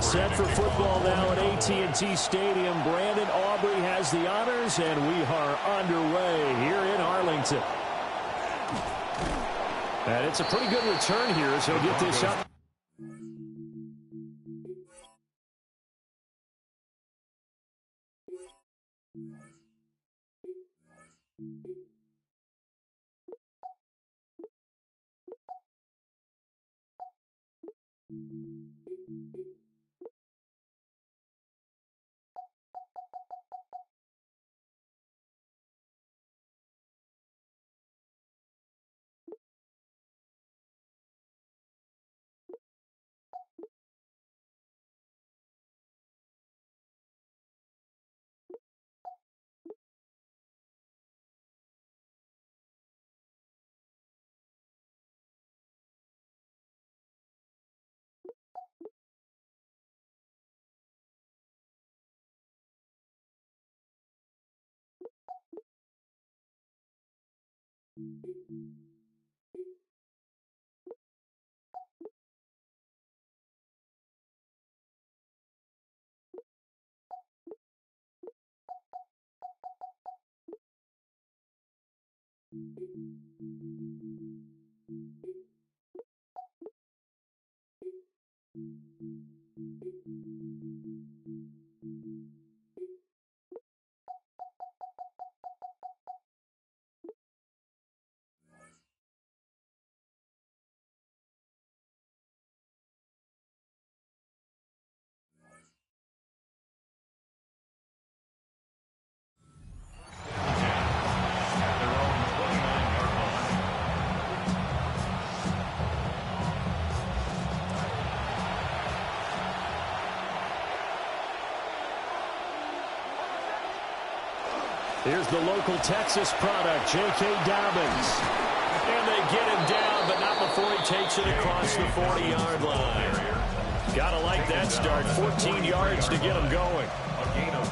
set for football now at AT&T Stadium. Brandon Aubrey has the honors, and we are underway here in Arlington. And it's a pretty good return here as he'll get this up. Here's the local Texas product, J.K. Dobbins. And they get him down, but not before he takes it across the 40-yard line. Gotta like that start. 14 yards to get him going.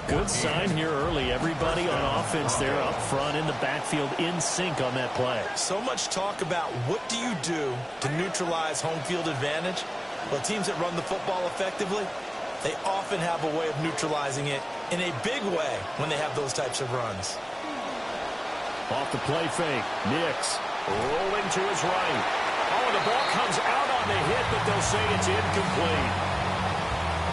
Good sign here early. Everybody on offense there up front in the backfield in sync on that play. So much talk about what do you do to neutralize home field advantage? Well, teams that run the football effectively, they often have a way of neutralizing it in a big way when they have those types of runs. Off the play fake. Nix rolling to his right. Oh, the ball comes out on the hit, but they'll say it's incomplete.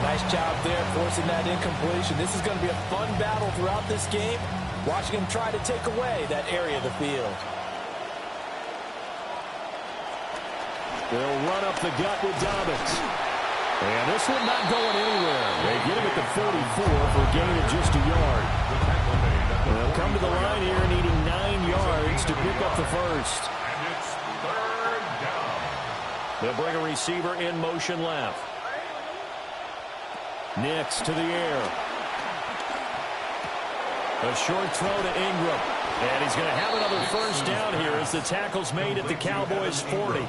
Nice job there forcing that incompletion. This is going to be a fun battle throughout this game. Watching him try to take away that area of the field. They'll run up the gut with Dobbins. And this one not going anywhere. They get him at the 44 for a gain of just a yard. They'll come to the line here needing 9 yards to pick up the first. And it's third down. They'll bring a receiver in motion left. Nix to the air. A short throw to Ingram. And he's going to have another first down here as the tackle's made at the Cowboys' 40.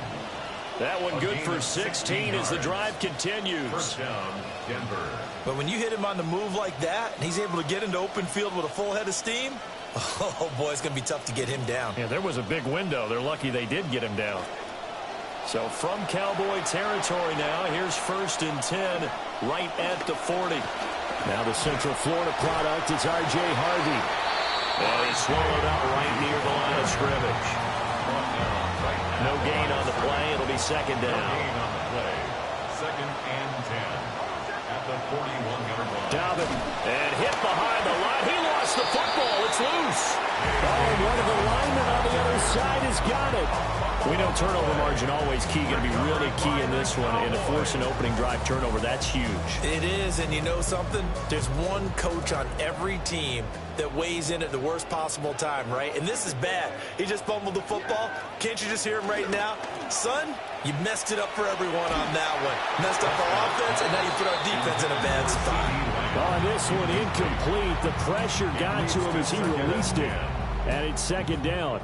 That one good for 16 as the drive continues. First down, Denver. But when you hit him on the move like that, and he's able to get into open field with a full head of steam, oh, boy, it's going to be tough to get him down. Yeah, there was a big window. They're lucky they did get him down. So from Cowboy territory now, here's 1st and 10 right at the 40. Now the Central Florida product is R.J. Harvey. And he's swallowed up right near the line of scrimmage. No gain on the play. It'll be second down. No gain on the play. 2nd and 10 at the 41-yard line. Dobbin and hit behind the line. He lost the football. It's loose. Oh, and one of the linemen on the other side has got it. We know turnover margin always key. Going to be really key in this one. And to force an opening drive turnover, that's huge. It is, and you know something? There's one coach on every team that weighs in at the worst possible time, right? And this is bad. He just fumbled the football. Can't you just hear him right now? Son, you messed it up for everyone on that one. Messed up our offense, and now you put our defense in a bad spot. On this one, incomplete. The pressure got to him as he released it. And it's second down.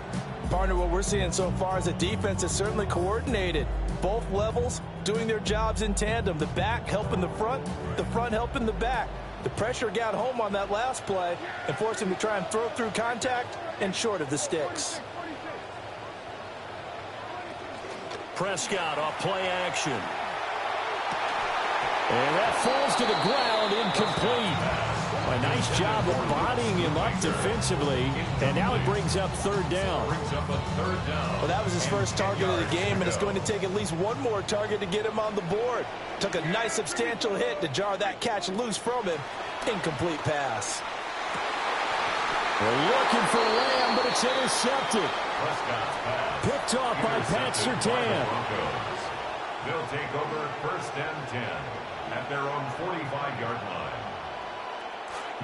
Partner, what we're seeing so far is the defense is certainly coordinated. Both levels doing their jobs in tandem. The back helping the front helping the back. The pressure got home on that last play and forced him to try and throw through contact and short of the sticks. Prescott off play action. And that falls to the ground, incomplete. A nice job of bodying him up defensively, and now it brings up third down. Well, that was his first target of the game, and it's going to take at least one more target to get him on the board. Took a nice substantial hit to jar that catch loose from him. Incomplete pass. We're looking for Lamb, but it's intercepted. Picked off by Pat Surtain. They'll take over first and 10 at their own 45-yard line.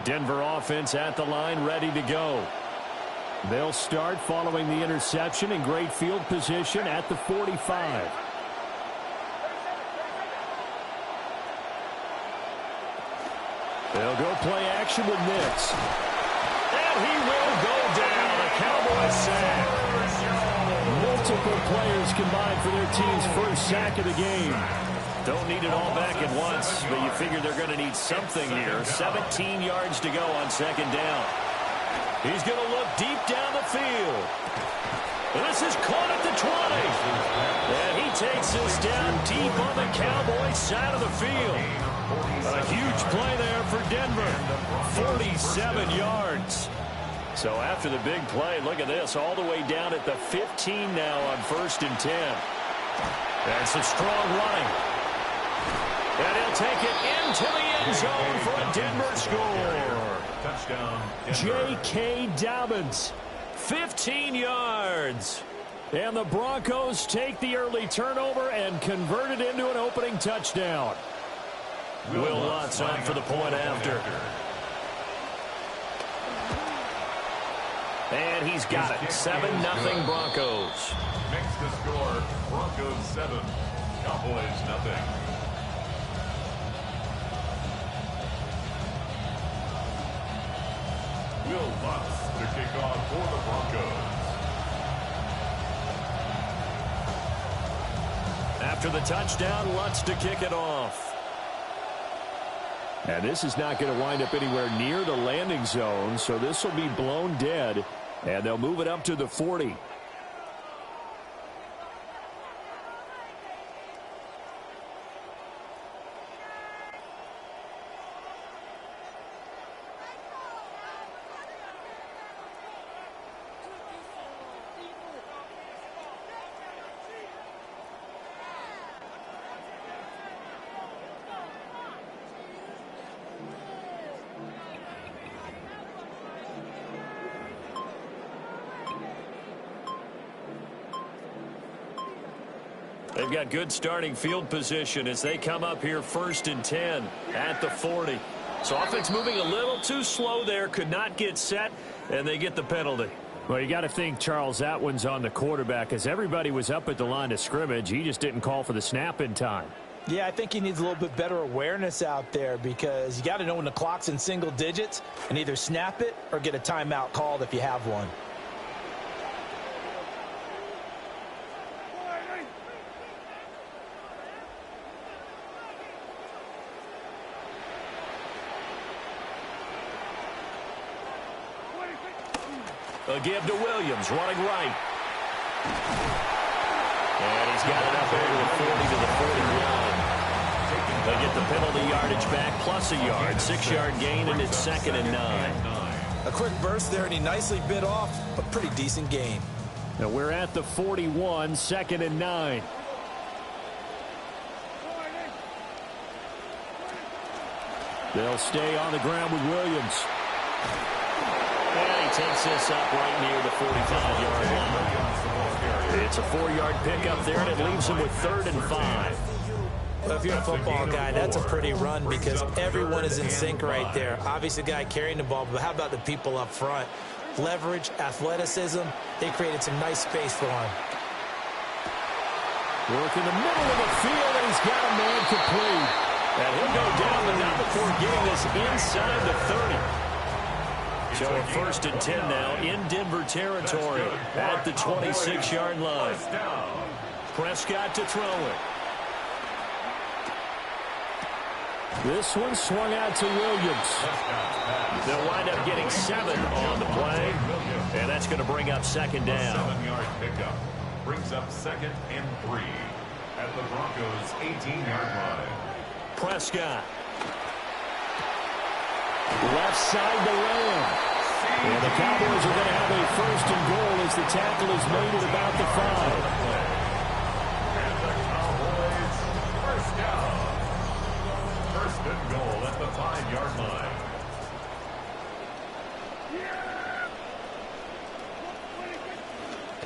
Denver offense at the line, ready to go. They'll start following the interception in great field position at the 45. They'll go play action with Nix. And he will go down. A Cowboy sack. Multiple players combined for their team's first sack of the game. Don't need it all back at once, but you figure they're going to need something here. 17 yards to go on second down. He's going to look deep down the field. This is caught at the 20. And he takes this down deep on the Cowboys side of the field. A huge play there for Denver. 47 yards. So after the big play, look at this, all the way down at the 15 now on first and 10. That's a strong running. And he'll take it into the end zone for a Denver score. Touchdown, J.K. Dobbins, 15 yards. And the Broncos take the early turnover and convert it into an opening touchdown. Will Lutz on for the point after. And he's got it. 7-0 Broncos. Makes the score Broncos 7, Cowboys nothing. Will Lutz to kick off for the Broncos. After the touchdown, Lutz to kick it off. And this is not going to wind up anywhere near the landing zone, so this will be blown dead, and they'll move it up to the 40. They've got good starting field position as they come up here first and 10 at the 40. So offense moving a little too slow there, could not get set, and they get the penalty. Well, you got to think, Charles, that one's on the quarterback as everybody was up at the line of scrimmage. He just didn't call for the snap in time. Yeah, I think he needs a little bit better awareness out there because you got to know when the clock's in single digits and either snap it or get a timeout called if you have one. A give to Williams, running right. And he's got it up over the 40 to the 41. They get the penalty yardage back plus a yard. 6-yard gain, and it's 2nd and 9. A quick burst there, and he nicely bit off a pretty decent gain. Now we're at the 41, 2nd and 9. They'll stay on the ground with Williams. And he takes this up right near the 45-yard line. It's a 4-yard pickup there, and it leaves him with 3rd and 5. Well, if you're a football guy, that's a pretty run because everyone is in sync right there. Obviously, the guy carrying the ball, but how about the people up front? Leverage, athleticism, they created some nice space for him. Work in the middle of the field, and he's got a man complete. And he'll go down, but not before getting this inside the 30. So a 1st and 10 now in Denver territory at the 26-yard line. Prescott to throw it. This one swung out to Williams. They'll wind up getting 7 on the play, and that's going to bring up 2nd down. 7-yard pickup brings up 2nd and 3 at the Broncos' 18-yard line. Prescott. Left side to Lamb. And the Cowboys are going to have a first and goal as the tackle is made at about the 5. And the Cowboys first down. First and goal at the 5-yard line.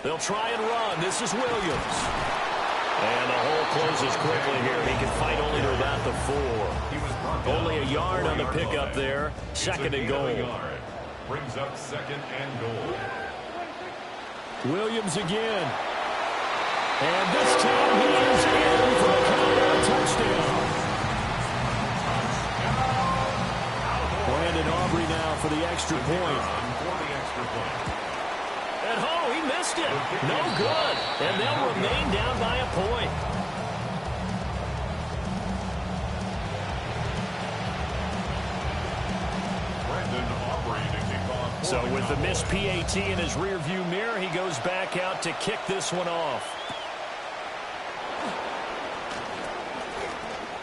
They'll try and run. This is Williams. And the hole closes quickly here. He can fight only to about the 4. Only a yard on the pickup there. Second and goal. Brings up second and goal. Williams again. And this time he is in for a Cowboy touchdown. Brandon Aubrey now for the extra point. At home, he missed it. No good. And they'll remain down by a point. So with the missed PAT in his rearview mirror, he goes back out to kick this one off.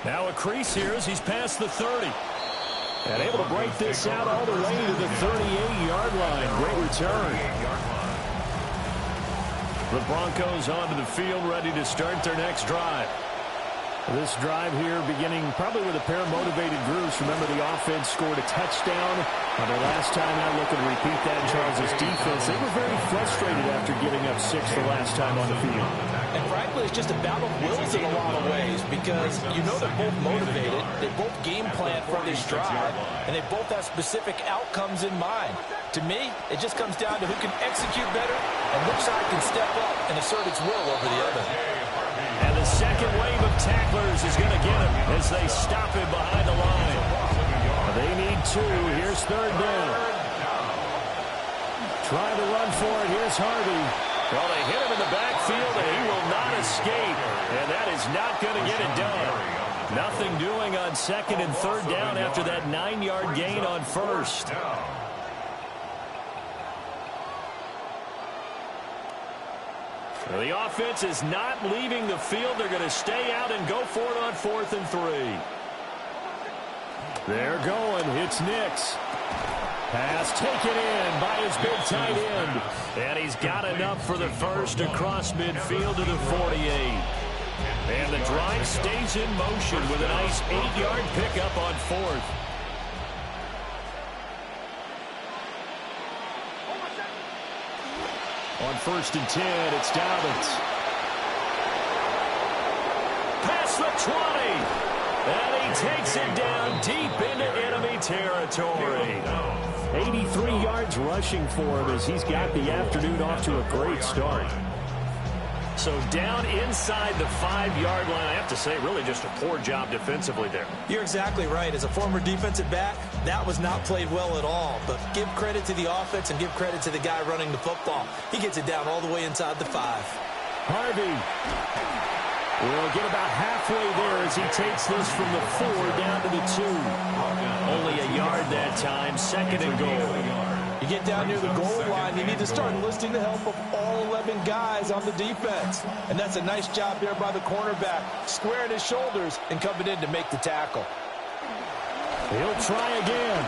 Now a crease here as he's past the 30. And able to break this out all the way to the 38-yard line. Great return. The Broncos onto the field, ready to start their next drive. This drive here beginning probably with a pair of motivated groups. Remember, the offense scored a touchdown. The last time out, looking to repeat that in Charles' defense. They were very frustrated after giving up 6 the last time on the field. And frankly, it's just a battle of wills in a lot of ways because you know they're both motivated. They both game plan for this drive, and they both have specific outcomes in mind. To me, it just comes down to who can execute better and which side can step up and assert its will over the other. And the second wave of tacklers is going to get him as they stop him behind the line. They need 2. Here's third down. Trying to run for it. Here's Harvey. Well, they hit him in the backfield, and he will not escape. And that is not going to get it done. Nothing doing on second and third down after that 9-yard gain on first. The offense is not leaving the field. They're going to stay out and go for it on 4th and 3. They're going. It's Nix. Pass taken in by his big tight end. And he's got enough for the first across midfield to the 48. And the drive stays in motion with a nice 8-yard pickup on 4th. On 1st and 10, it's Dobbins. Past the 20. And he takes it down deep into enemy territory. 83 yards rushing for him as he's got the afternoon off to a great start. So down inside the 5-yard line, I have to say, really just a poor job defensively there. You're exactly right. As a former defensive back, that was not played well at all. But give credit to the offense and give credit to the guy running the football. He gets it down all the way inside the 5. Harvey will get about halfway there as he takes this from the 4 down to the 2. Only a yard that time, second and goal. You get down near the goal line, you need to start enlisting the help of all 11 guys on the defense. And that's a nice job there by the cornerback, squaring his shoulders and coming in to make the tackle. He'll try again.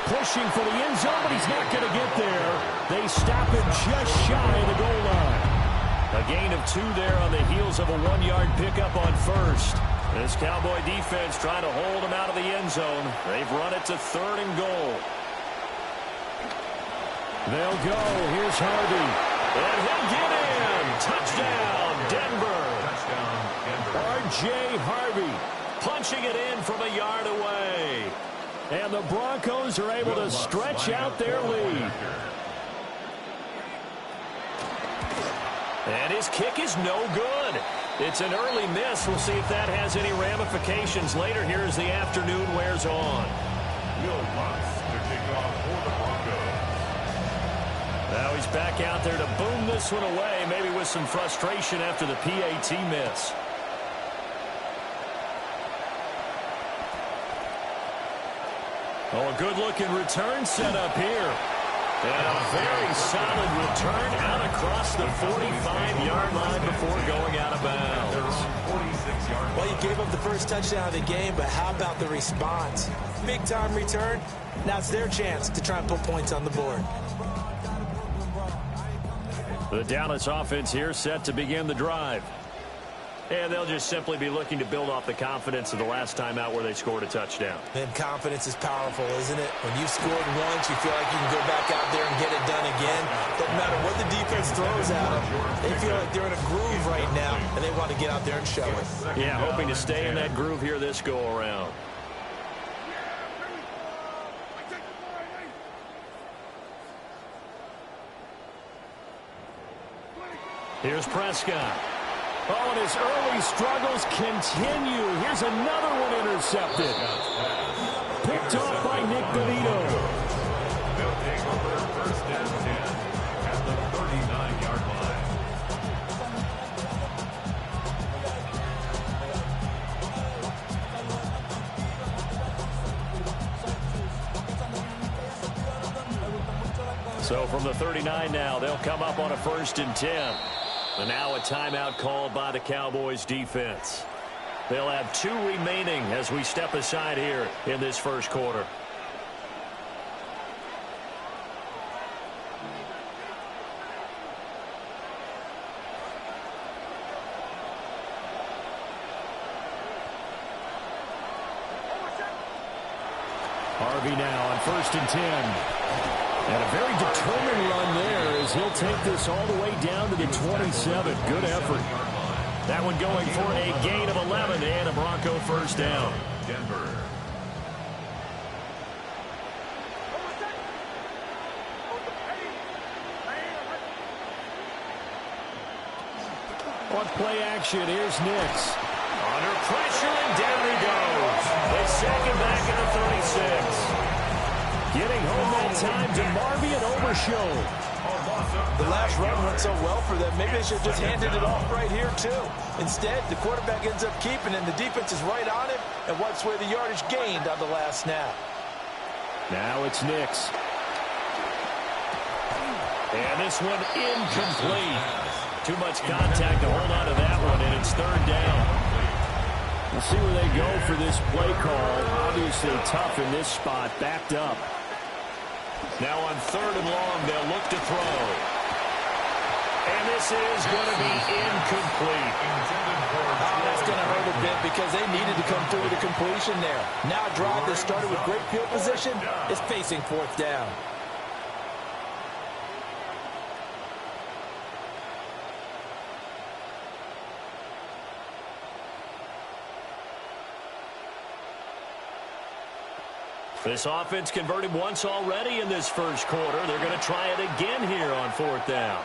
Pushing for the end zone, but he's not going to get there. They stop him just shy of the goal line. A gain of 2 there on the heels of a 1-yard pickup on first. This Cowboy defense trying to hold him out of the end zone. They've run it to 3rd and goal. They'll go. Here's Harvey. And he'll get in. Touchdown, Denver. R.J. Harvey punching it in from a yard away. And the Broncos are able to stretch out their lead. And his kick is no good. It's an early miss. We'll see if that has any ramifications later here as the afternoon wears on. Will Lutz to kick off for the Broncos. Now he's back out there to boom this one away, maybe with some frustration after the PAT miss. Oh, a good-looking return set up here. And a very solid return out across the 45-yard line before going out of bounds. Well, you gave up the first touchdown of the game, but how about the response? Big-time return. Now it's their chance to try and put points on the board. The Dallas offense here set to begin the drive. And they'll just simply be looking to build off the confidence of the last time out where they scored a touchdown. And confidence is powerful, isn't it? When you've scored once, you feel like you can go back out there and get it done again. Doesn't matter what the defense throws at them. They feel like they're in a groove right now, and they want to get out there and show it. Yeah, hoping to stay in that groove here this go-around. Here's Prescott. Oh, and his early struggles continue. Here's another one intercepted. Picked off by Nick DeVito. They'll take over first and 10 at the 39-yard line. So from the 39 now, they'll come up on a first and 10. And now a timeout called by the Cowboys defense. They'll have 2 remaining as we step aside here in this first quarter. Harvey now on first and 10. And a very determined run there as he'll take this all the way down to the 27. Good effort. That one going for a gain of 11 and a Bronco first down. Denver. On play action, here's Nix. Under pressure, and down he goes. They sack him back at the 36. Getting home that time to Marvy and Overshow. The last run went so well for them. Maybe they should have just handed it off right here, too. Instead, the quarterback ends up keeping it, and the defense is right on him and wipes away the yardage gained on the last snap. Now it's Nix. And this one incomplete. Too much contact to hold on to that one, and it's third down. We'll see where they go for this play call. Obviously tough in this spot, backed up. Now on third and long, they'll look to throw. And this is going to be incomplete. Oh, that's going to hurt a bit because they needed to come through with a completion there. Now a drive that started with great field position is facing fourth down. This offense converted once already in this first quarter. They're going to try it again here on fourth down.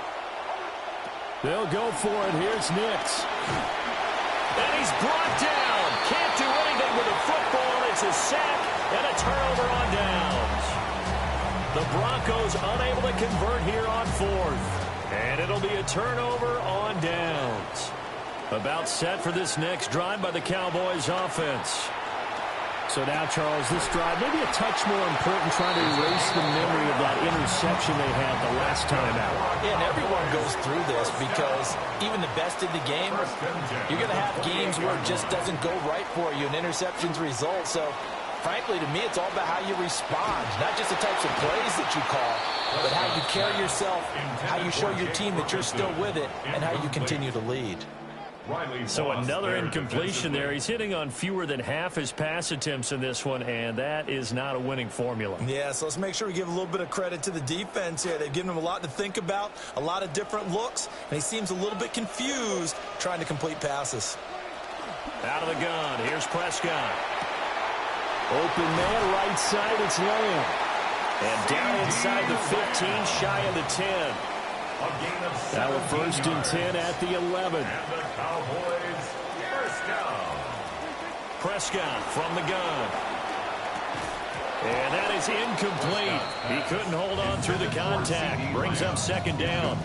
They'll go for it. Here's Nix. And he's brought down. Can't do anything with the football. It's a sack and a turnover on downs. The Broncos unable to convert here on fourth. And it'll be a turnover on downs. About set for this next drive by the Cowboys offense. So now, Charles, this drive maybe a touch more important, trying to erase the memory of that interception they had the last time out. Yeah, and everyone goes through this because even the best in the game, you're going to have games where it just doesn't go right for you, and interceptions result. So, frankly, to me, it's all about how you respond, not just the types of plays that you call, but how you carry yourself, how you show your team that you're still with it, and how you continue to lead. So another incompletion there. He's hitting on fewer than half his pass attempts in this one, and that is not a winning formula. Yeah, so let's make sure we give a little bit of credit to the defense here. They've given him a lot to think about, a lot of different looks, and he seems a little bit confused trying to complete passes. Out of the gun, here's Prescott. Open man, right side, it's Lamb. And down inside the 15, shy of the 10. Now a first and 10 at the 11. And the Cowboys first down. Prescott from the gun. And that is incomplete. He couldn't hold on through the contact. Brings up second down.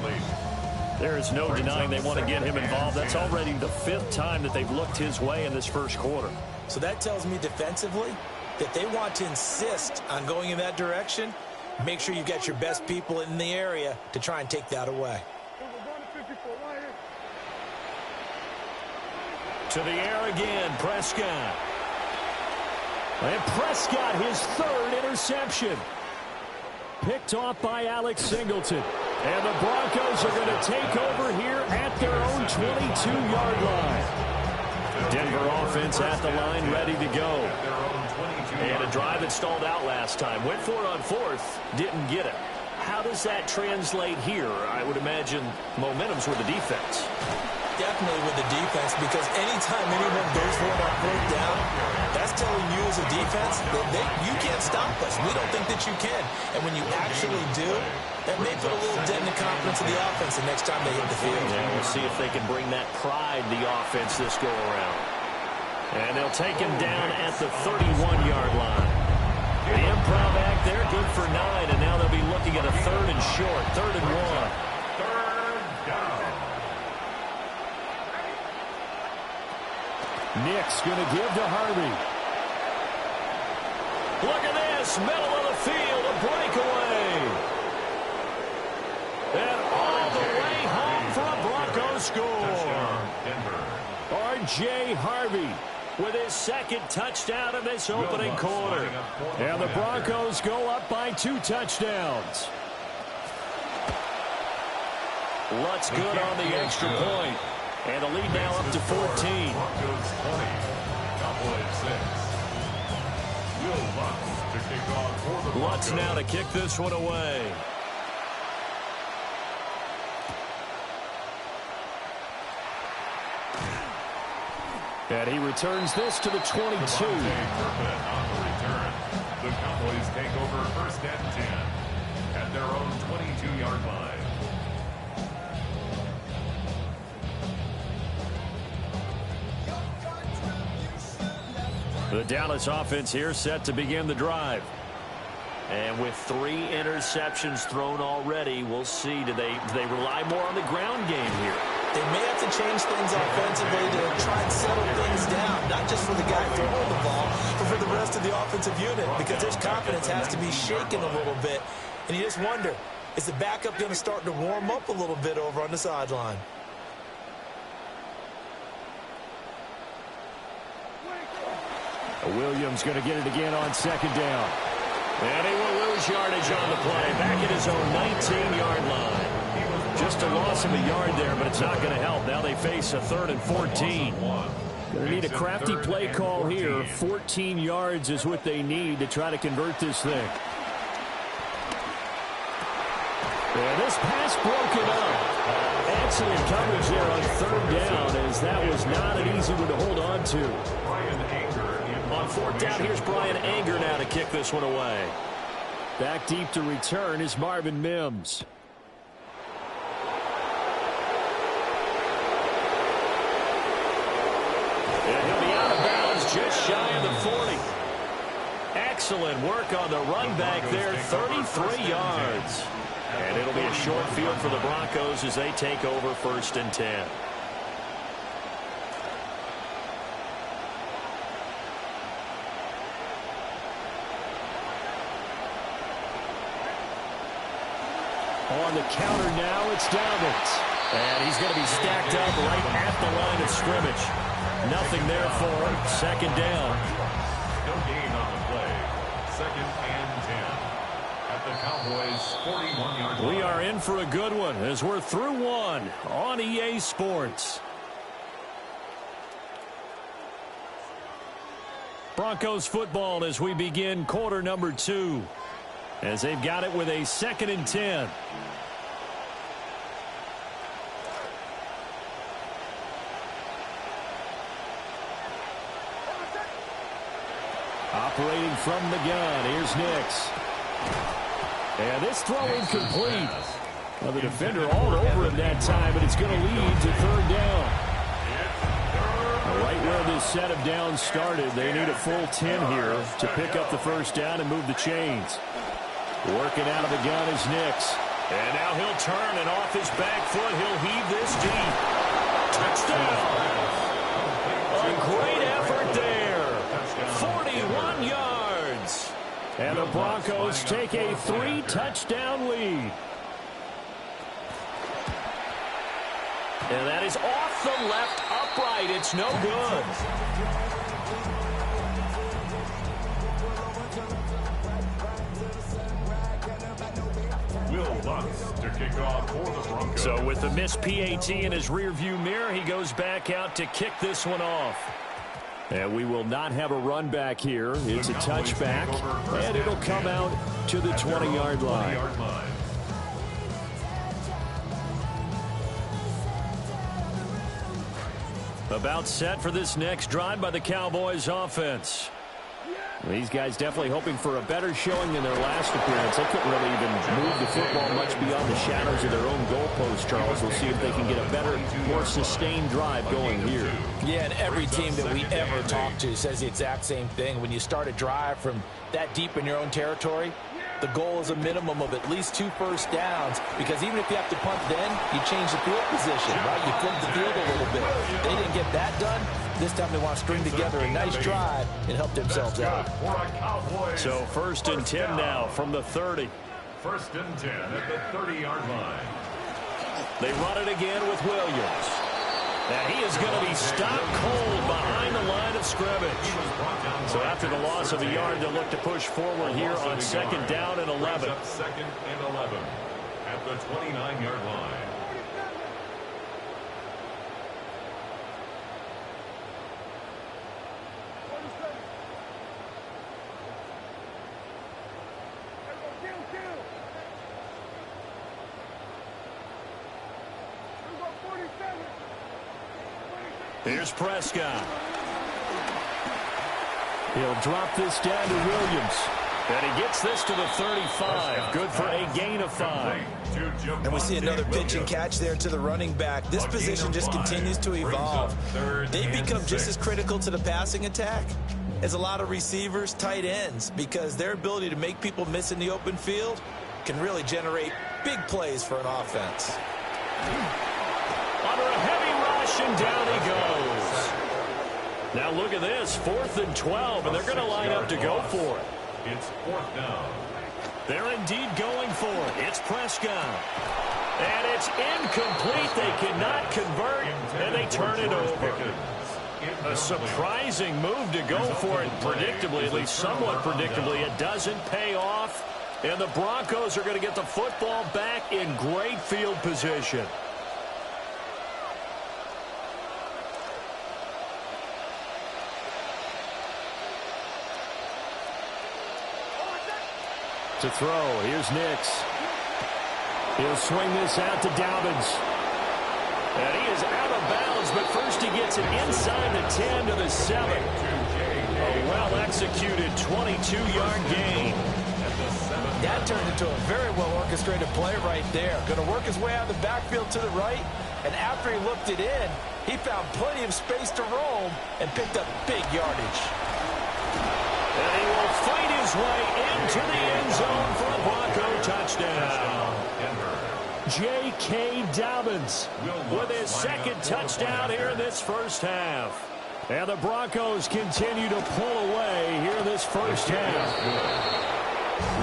There is no denying they want to get him involved. That's already the 5th time that they've looked his way in this first quarter. So that tells me defensively that they want to insist on going in that direction. Make sure you've got your best people in the area to try and take that away. To the air again, Prescott. And Prescott, his third interception. Picked off by Alex Singleton. And the Broncos are going to take over here at their own 22-yard line. Denver offense at the line, ready to go. And a drive that stalled out last time. Went for it on fourth, didn't get it. How does that translate here? I would imagine momentum's with the defense. Definitely with the defense, because anytime anyone goes for it on fourth down, that's telling you as a defense that you can't stop us. We don't think that you can. And when you actually do, that may put a little dent in the confidence of the offense the next time they hit the field. Yeah, we'll see if they can bring that pride to the offense this go-around. And they'll take him down at the 31-yard line. The improv act there, good for 9, and now they'll be looking at a third and short, 3rd and 1. Nick's going to give to Harvey. Look at this, middle of the field, a breakaway. And all the way home for a Broncos score. R.J. Harvey with his second touchdown in this opening quarter. And the Broncos go up by 2 touchdowns. Lutz good on the extra point. And the lead now up to 14. Broncos 20, Cowboys 6. Will Lutz to kick off for the Lutz now to kick this one away. And he returns this to the 22. On the return, the Cowboys take over 1st and 10 at their own 22-yard line. The Dallas offense here set to begin the drive. And with 3 interceptions thrown already, we'll see. Do they rely more on the ground game here? They may have to change things offensively to try and settle things down, not just for the guy throwing the ball, but for the rest of the offensive unit, because his confidence has to be shaken a little bit. And you just wonder, is the backup going to start to warm up a little bit over on the sideline? Williams going to get it again on 2nd down. And he will lose yardage on the play. Back at his own 19-yard line. Just a loss of a yard there, but it's not going to help. Now they face a 3rd and 14. Going to need a crafty play call here. 14 yards is what they need to try to convert this thing. And this pass broken up. Excellent coverage there on 3rd down, as that was not an easy one to hold on to. On 4th down, here's Brian Anger now to kick this one away. Back deep to return is Marvin Mims. And he'll be out of bounds just shy of the 40. Excellent work on the run back there, 33 yards. And it'll be a short field for the Broncos as they take over 1st and 10. On the counter now, it's Dobbins. And he's going to be stacked up right at the line of scrimmage. Nothing there for him. 2nd down. No gain on the play. 2nd and 10 at the Cowboys' 41-yard line. We are in for a good one as we're through one on EA Sports. Broncos football as we begin quarter number 2. As they've got it with a 2nd and 10. Operating from the gun, here's Nix. And this throw incomplete. Well, the defender all over him that time, but it's going to lead to 3rd down. Right where this set of downs started, they need a full 10 here to pick up the 1st down and move the chains. Working out of the gun is Nix. And now he'll turn, and off his back foot, he'll heave this deep. Touchdown! A great effort there. 41 yards. And the Broncos take a 3-touchdown lead. And that is off the left upright. It's no good. Will Lutz to kick off for the Broncos. So with the missed PAT in his rearview mirror, he goes back out to kick this one off. And we will not have a run back here. It's a touchback, and it'll come out to the 20-yard line. About set for this next drive by the Cowboys offense. These guys definitely hoping for a better showing than their last appearance. They couldn't really even move the football much beyond the shadows of their own goalpost, Charles. We'll see if they can get a better, more sustained drive going here. Yeah, and every team that we ever talk to says the exact same thing. When you start a drive from that deep in your own territory, the goal is a minimum of at least 2 first downs, because even if you have to punt then, you change the field position, right? You flip the field a little bit. They didn't get that done. This time they want to string together a nice drive and help themselves out. So 1st and 10 now from the 30. 1st and 10 at the 30-yard line. They run it again with Williams. And he is going to be stopped cold behind the line of scrimmage. So after the loss of a yard, they'll look to push forward here on 2nd down and 11. 2nd and 11 at the 29-yard line. Here's Prescott. He'll drop this down to Williams. And he gets this to the 35. Good for a gain of 5. And we see another pitch and catch there to the running back. This position just continues to evolve. They've become just as critical to the passing attack as a lot of receivers, tight ends, because their ability to make people miss in the open field can really generate big plays for an offense. Under a heavy rush, and down he goes. Now look at this, 4th and 12, and they're going to line up to go for it. It's 4th down. They're indeed going for it. It's Prescott. And it's incomplete. They cannot convert, and they turn it over. A surprising move to go for it predictably, at least somewhat predictably. It doesn't pay off, and the Broncos are going to get the football back in great field position. To throw, here's Nix. He'll swing this out to Dobbins. And he is out of bounds, but first he gets it inside the 10 to the 7. A well-executed 22-yard gain. That turned into a very well-orchestrated play right there. Going to work his way out of the backfield to the right, and after he looked it in, he found plenty of space to roam and picked up big yardage. And he will fight his way into the end zone for a Bronco touchdown. J.K. Dobbins with his 2nd touchdown here in this first half. And the Broncos continue to pull away here in this first half.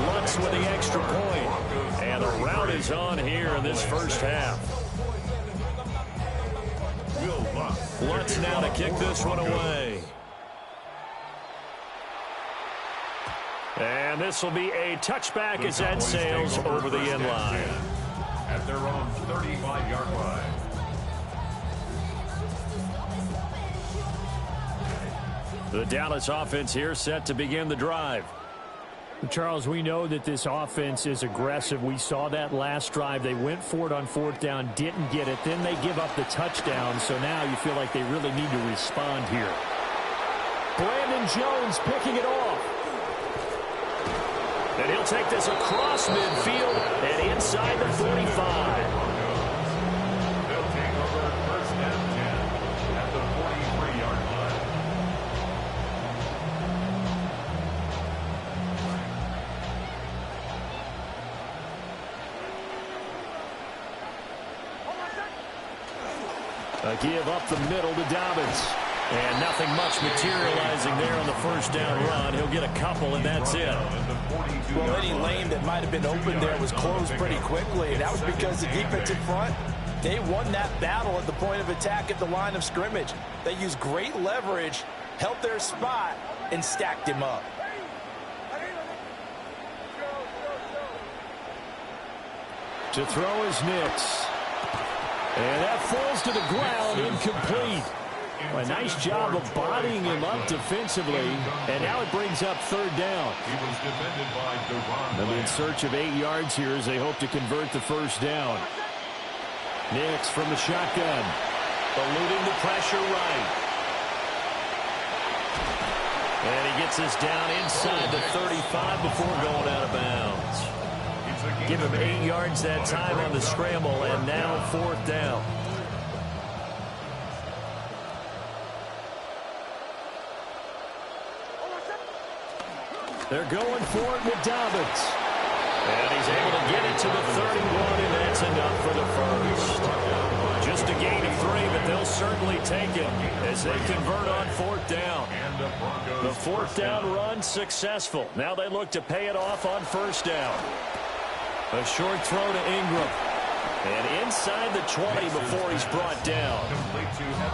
Lutz with the extra point. And the rout is on here in this first half. Lutz now to kick this one away. And this will be a touchback as that sails over the end line. At their own 35-yard line. The Dallas offense here set to begin the drive. Charles, we know that this offense is aggressive. We saw that last drive. They went for it on 4th down, didn't get it. Then they give up the touchdown. So now you feel like they really need to respond here. Brandon Jones picking it off. And he'll take this across midfield and inside the 45. They'll take over 1st and 10 at the 43-yard line. A give up the middle to Dobbins. And nothing much materializing there on the 1st down run. He'll get a couple, and that's it. Well, any lane that might have been open there was closed pretty quickly, and that was because the defense in front They won that battle at the point of attack at the line of scrimmage. They used great leverage, held their spot, and stacked him up. To throw is Nix. And that falls to the ground, incomplete. A nice job of bodying him up defensively, and now it brings up third down. They'll be in search of 8 yards here as they hope to convert the first down. Nix from the shotgun. Eluding the pressure right. And he gets us down inside the 35 before going out of bounds. Give him 8 yards that time on the scramble, and now fourth down. They're going for it with Dobbins. And he's able to get it to the 31, and that's enough for the first. Just a gain of 3, but they'll certainly take it as they convert on fourth down. The fourth down run successful. Now they look to pay it off on first down. A short throw to Ingram. And inside the 20 before he's brought down.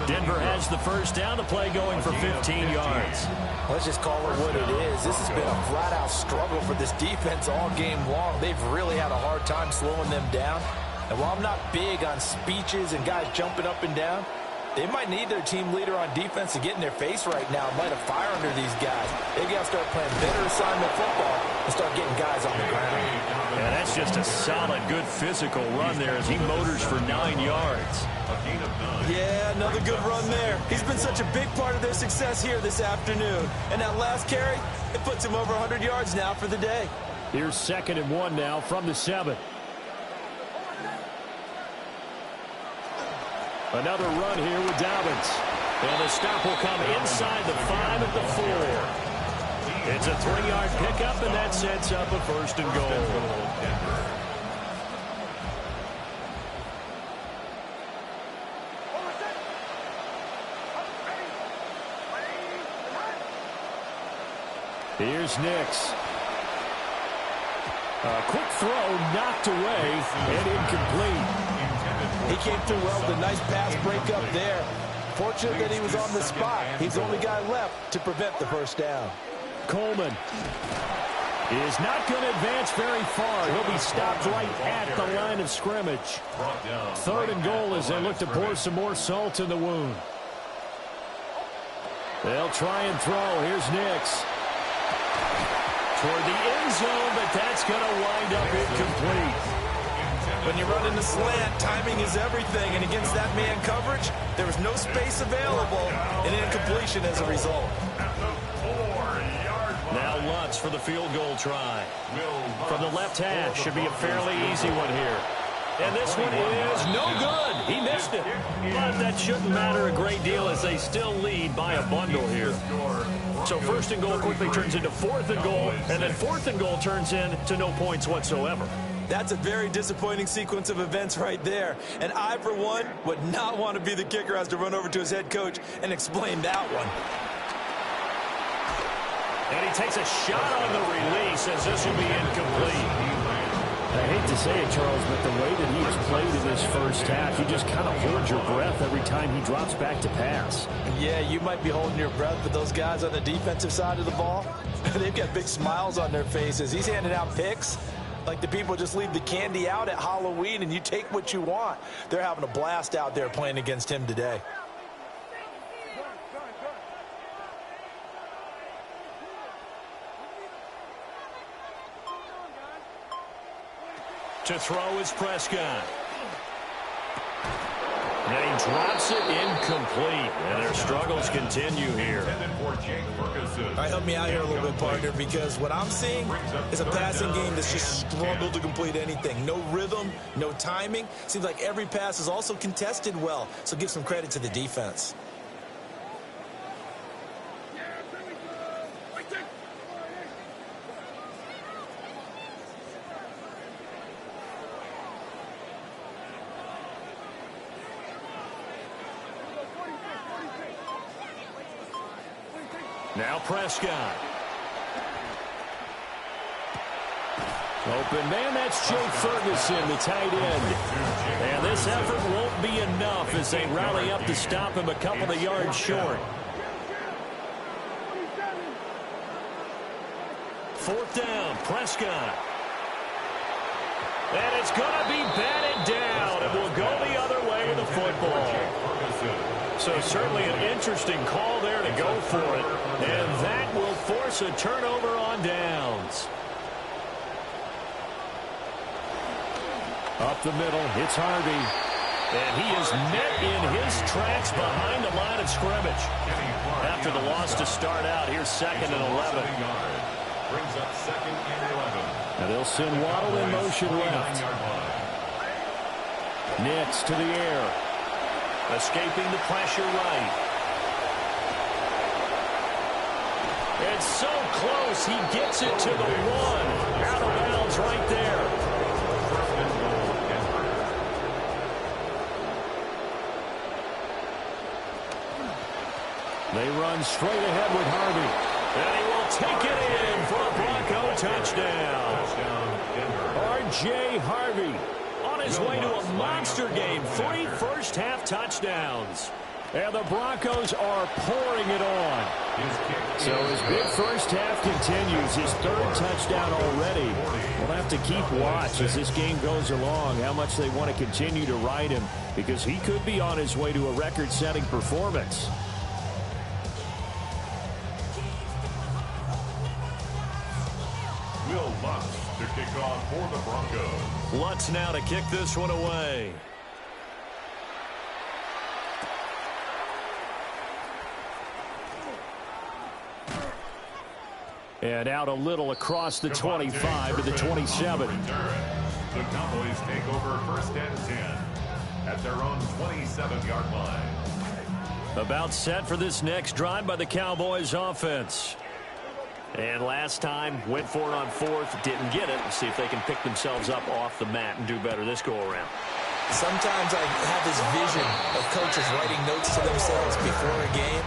Denver has the first down. The play going for 15 yards. Let's just call it what it is. This has been a flat-out struggle for this defense all game long. They've really had a hard time slowing them down. And while I'm not big on speeches and guys jumping up and down, they might need their team leader on defense to get in their face right now and light a fire under these guys. They've got to start playing better assignment football and start getting guys on the ground. Yeah, that's just a solid, good physical run there as he motors for 9 yards. Yeah, another good run there. He's been such a big part of their success here this afternoon. And that last carry, it puts him over 100 yards now for the day. Here's 2nd and 1 now from the 7. Another run here with Dobbins. And the stop will come inside the 5 at the 4. It's a 3-yard pickup, and that sets up a first and goal. Here's Nix. A quick throw knocked away and incomplete. He came through well with a nice pass breakup there. Fortunate that he was on the spot. He's the only guy left to prevent the first down. Coleman is not going to advance very far. He'll be stopped right at the line of scrimmage. 3rd and goal as they look to pour some more salt in the wound. They'll try and throw. Here's Nix. Toward the end zone, but that's going to wind up incomplete. When you run in the slant, timing is everything, and against that man coverage, there was no space available, and incompletion as a result. Now Lutz for the field goal try. From the left hash, should be a fairly easy one here. And this one is no good. He missed it. But that shouldn't matter a great deal as they still lead by a bundle here. So 1st and goal quickly turns into 4th and goal, and then 4th and goal turns into no points whatsoever. That's a very disappointing sequence of events right there. And I, for one, would not want to be the kicker who has to run over to his head coach and explain that one. And he takes a shot on the release as this will be incomplete. I hate to say it, Charles, but the way that he has played in this first half, you just kind of hold your breath every time he drops back to pass. Yeah, you might be holding your breath, but those guys on the defensive side of the ball, they've got big smiles on their faces. He's handing out picks like the people just leave the candy out at Halloween and you take what you want. They're having a blast out there playing against him today. To throw is Prescott. And he drops it incomplete. And their struggles continue here. All right, help me out here a little bit, partner, because what I'm seeing is a passing game that's just struggled to complete anything. No rhythm, no timing. Seems like every pass is also contested well, so give some credit to the defense. Now Prescott. Open man, that's Jake Ferguson, the tight end. And this effort won't be enough as they rally up to stop him a couple of yards short. Fourth down, Prescott. And it's going to be batted down. It will go the other way with the football. So certainly an interesting call there to go for it. And that will force a turnover on downs. Up the middle, it's Harvey. And he is met in his tracks behind the line of scrimmage. After the loss to start out, here's 2nd and 11. Brings up 2nd and 11. Now they'll send Waddle in motion left. Nix to the air. Escaping the pressure right. It's so close. He gets it to the 1. Out of bounds right there. They run straight ahead with Harvey. And he will take it in for a Bronco touchdown. R.J. Harvey on his way to a monster game. 3 first-half touchdowns. And the Broncos are pouring it on. So his big first half continues. His 3rd touchdown already. We'll have to keep watch as this game goes along, how much they want to continue to ride him, because he could be on his way to a record-setting performance. Will Lutz to kick off for the Broncos. Lutz now to kick this one away. And out a little across the 25 to the 27. The Cowboys take over 1st and 10 at their own 27-yard line. About set for this next drive by the Cowboys offense. And last time, went for it on 4th, didn't get it. Let's see if they can pick themselves up off the mat and do better this go-around. Sometimes I have this vision of coaches writing notes to themselves before a game.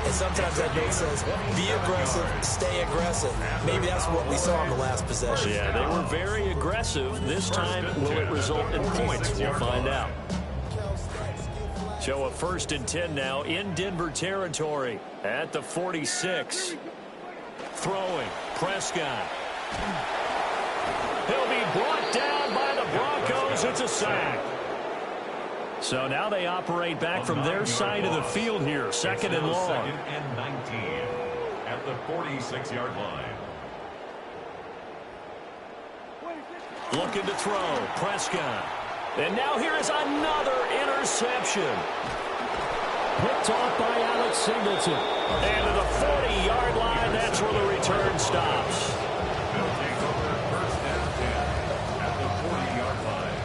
And sometimes that note says, be aggressive, stay aggressive. Maybe that's what we saw in the last possession. Yeah, they were very aggressive. This time, will it result in points? We'll find out. So a 1st and 10 now in Denver territory at the 46. Throwing, Prescott. He'll be brought down by the Broncos. It's a sack. So now they operate back from their side of the field here. 2nd and long. 2nd and 19 at the 46-yard line. Looking to throw, Prescott. And now here is another interception. Picked off by Alex Singleton. And to the 40-yard line, that's where the return stops. They'll take over 1st and 10 at the 40-yard line.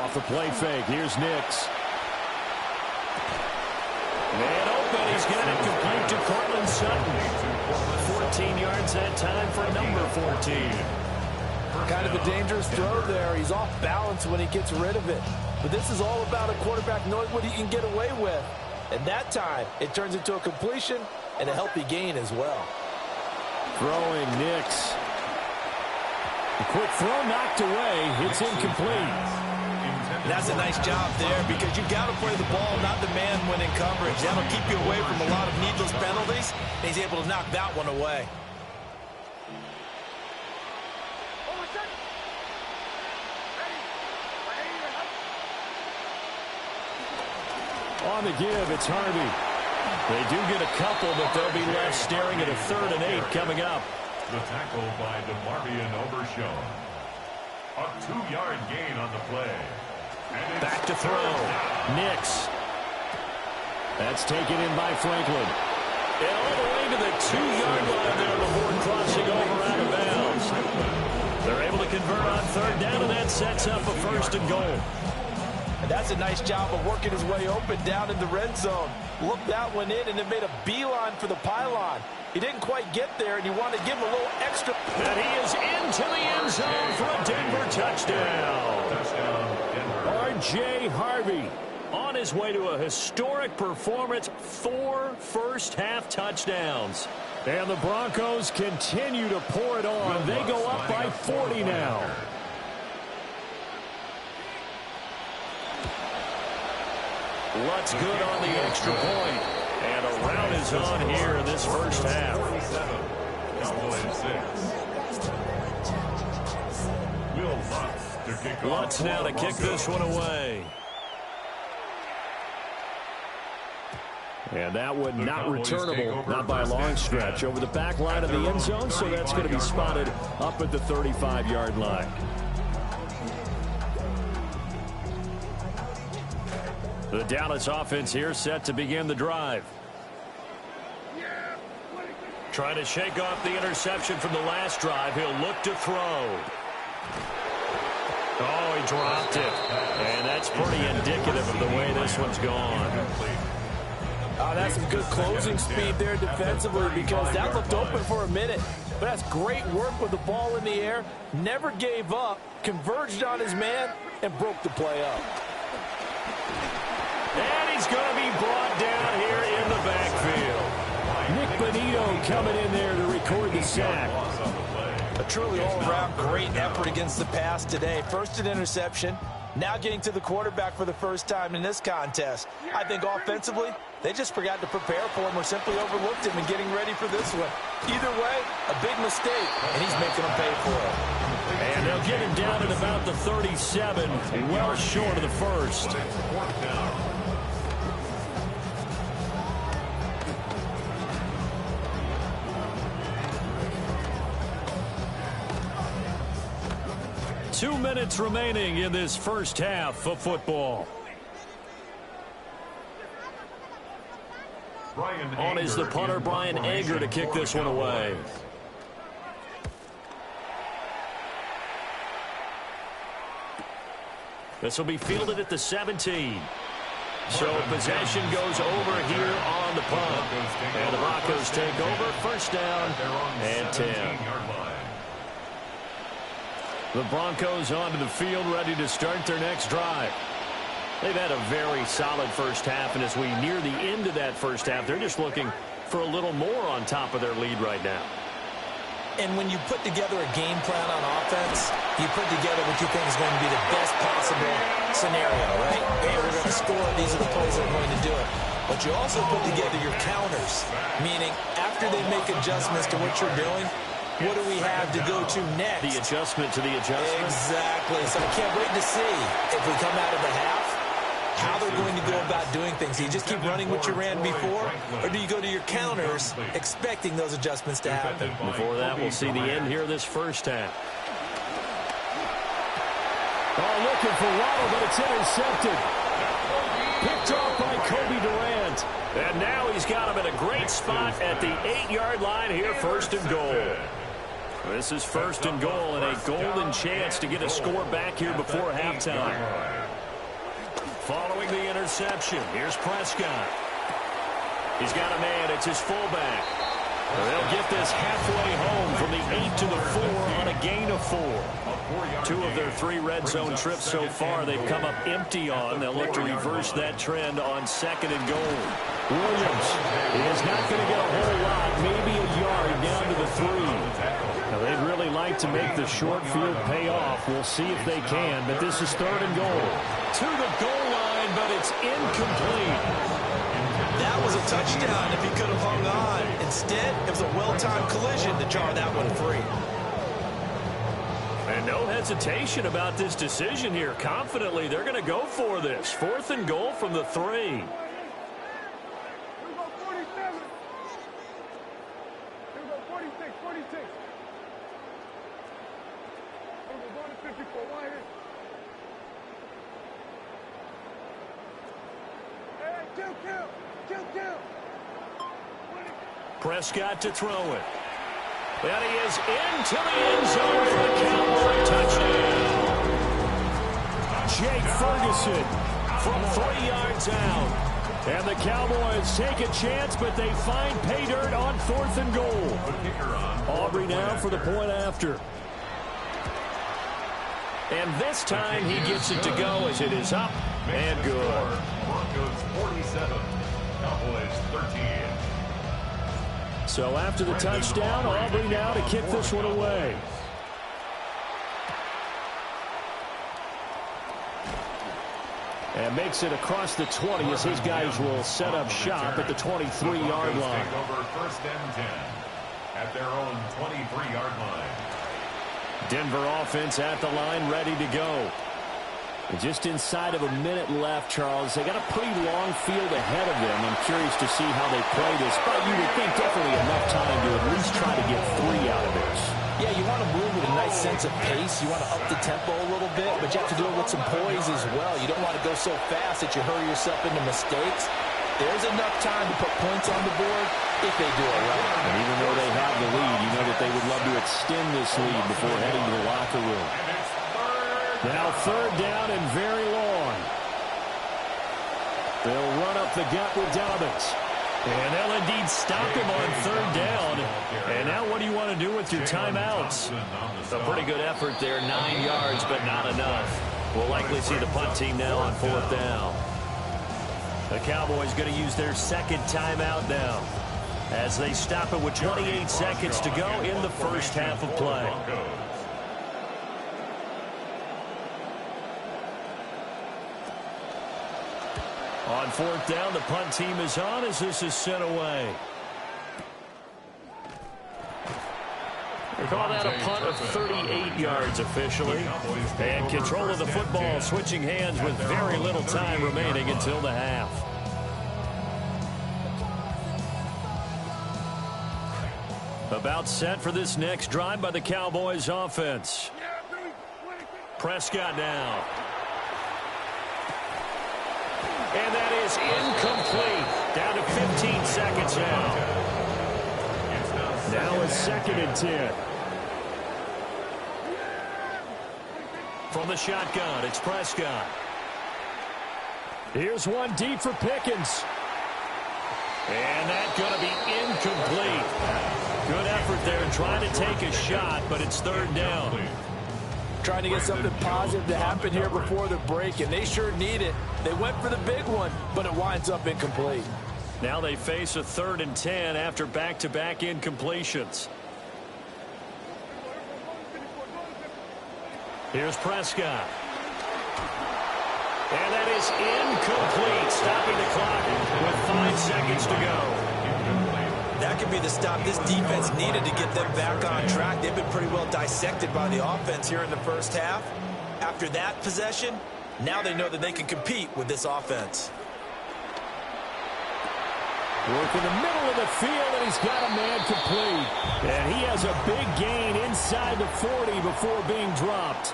Off the play fake, here's Nix. And open, he's got it complete to Cortland Sutton. 14 yards that time for number 14. Kind of a dangerous throw there. He's off balance when he gets rid of it. But this is all about a quarterback knowing what he can get away with. And that time, it turns into a completion and a healthy gain as well. Throwing Nix. A quick throw knocked away. It's incomplete. That's a nice job there because you've got to play the ball, not the man when in coverage. That'll keep you away from a lot of needless penalties. And he's able to knock that one away. On the give, it's Harvey. They do get a couple, but they'll be left staring at a 3rd and 8 coming up. The tackle by DeMarvion Overshown. A 2-yard gain on the play. Back to throw. Nix. That's taken in by Franklin. And all the way to the 2-yard line there before crossing over out of bounds. They're able to convert on 3rd down, and that sets up a 1st and goal. And that's a nice job of working his way open down in the red zone. Looked that one in and it made a beeline for the pylon. He didn't quite get there, and you want to give him a little extra. And he is into the end zone for a Denver touchdown. Touchdown, Denver. R.J. Harvey on his way to a historic performance, 4 first-half touchdowns. And the Broncos continue to pour it on. They go up by 40 now. Lutt's good on the extra point. And a rout is on here in this first half. Lutz now to kick this one away. And that one not returnable, not by a long stretch, over the back line of the end zone, so that's going to be spotted up at the 35-yard line. The Dallas offense here set to begin the drive. Trying to shake off the interception from the last drive. He'll look to throw. Oh, he dropped it. And that's pretty indicative of the way this one's gone. Oh, that's some good closing speed there defensively, because that looked open for a minute. But that's great work with the ball in the air. Never gave up, converged on his man, and broke the play up. And he's going to be brought down here in the backfield. Nick Bonito coming in there to record the sack. A truly all-around great effort against the pass today. First an interception, now getting to the quarterback for the first time in this contest. I think offensively, they just forgot to prepare for him or simply overlooked him in getting ready for this one. Either way, a big mistake, and he's making them pay for it. And they'll get him down at about the 37, well short of the first. 2 minutes remaining in this first half of football. On is the punter, Brian Ager, to kick this one away. This will be fielded at the 17. So possession goes over here on the punt. And the Broncos take over, first down and 10. The Broncos onto the field, ready to start their next drive. They've had a very solid first half, and as we near the end of that first half, they're just looking for a little more on top of their lead right now. And when you put together a game plan on offense, you put together what you think is going to be the best possible scenario, right? Hey, we're going to score. These are the plays that are going to do it. But you also put together your counters, meaning after they make adjustments to what you're doing, what do we have to go to next? The adjustment to the adjustment. Exactly. So I can't wait to see if we come out of the half, how they're going to go about doing things. Do you just keep running what you ran before, or do you go to your counters expecting those adjustments to happen? Before that, we'll see the end here of this first half. Oh, looking for Waddle, but it's intercepted. Picked off by Kobe Durant. And now he's got him in a great spot at the 8-yard line here, first and goal. This is first and goal, and a golden chance to get a score back here before halftime. Following the interception, here's Prescott. He's got a man, it's his fullback. They'll get this halfway home from the 8 to the 4 on a gain of 4. 2 of their 3 red zone trips so far they've come up empty on. They'll look to reverse that trend on second and goal. Williams is not going to get a whole lot, maybe a yard down to the 3. Now, they'd really like to make the short field pay off. We'll see if they can, but this is third and goal. To the goal line, but it's incomplete. That was a touchdown if he could have hung on. Instead, it was a well-timed collision to jar that one free. And no hesitation about this decision here. Confidently, they're going to go for this. 4th and goal from the 3. Prescott to throw it. And he is into the end zone for the Cowboy touchdown. Jake Ferguson From 3 yards out. And the Cowboys take a chance, but they find pay dirt on 4th and goal. Aubrey now for the point after. And this time he gets it to go as it is up and good. Broncos 47, Cowboys 13. So after the touchdown, Aubrey now to kick this one away. And makes it across the 20 as his guys will set up shop at the 23-yard line. Take over first and 10 at their own 23-yard line. Denver offense at the line, ready to go. And just inside of a minute left, Charles. They got a pretty long field ahead of them. I'm curious to see how they play this, but you would think definitely enough time to at least try to get 3 out of this. Yeah, you want to move with a nice sense of pace. You want to up the tempo a little bit, but you have to do it with some poise as well. You don't want to go so fast that you hurry yourself into mistakes. There's enough time to put points on the board if they do it right. And even though they have the lead, you know that they would love to extend this lead before heading to the locker room. Now third down and very long. They'll run up the gut with Dobbins. And they'll indeed stop him on third down. And now what do you want to do with your timeouts? A pretty good effort there, 9 yards, but not enough. We'll likely see the punt team now on fourth down. The Cowboys going to use their second timeout now as they stop it with 28 seconds to go in the first half of play. On fourth down, the punt team is on as this is sent away. They call that a punt of 38 yards officially. And control of the football switching hands with very little time remaining until the half. About set for this next drive by the Cowboys offense. Prescott now. And that is incomplete. Down to 15 seconds now. Now it's second and 10. From the shotgun, it's Prescott. Here's one deep for Pickens. And that's going to be incomplete. Good effort there trying to take a shot, but it's third down. Trying to get something positive to happen here before the break, and they sure need it. They went for the big one, but it winds up incomplete. Now they face a 3rd and 10 after back-to-back incompletions. Here's Prescott. And that is incomplete, stopping the clock with 5 seconds to go. That could be the stop this defense needed to get them back on track. They've been pretty well dissected by the offense here in the first half. After that possession, now they know that they can compete with this offense. Work in the middle of the field, and he's got a man complete. And he has a big gain inside the 40 before being dropped.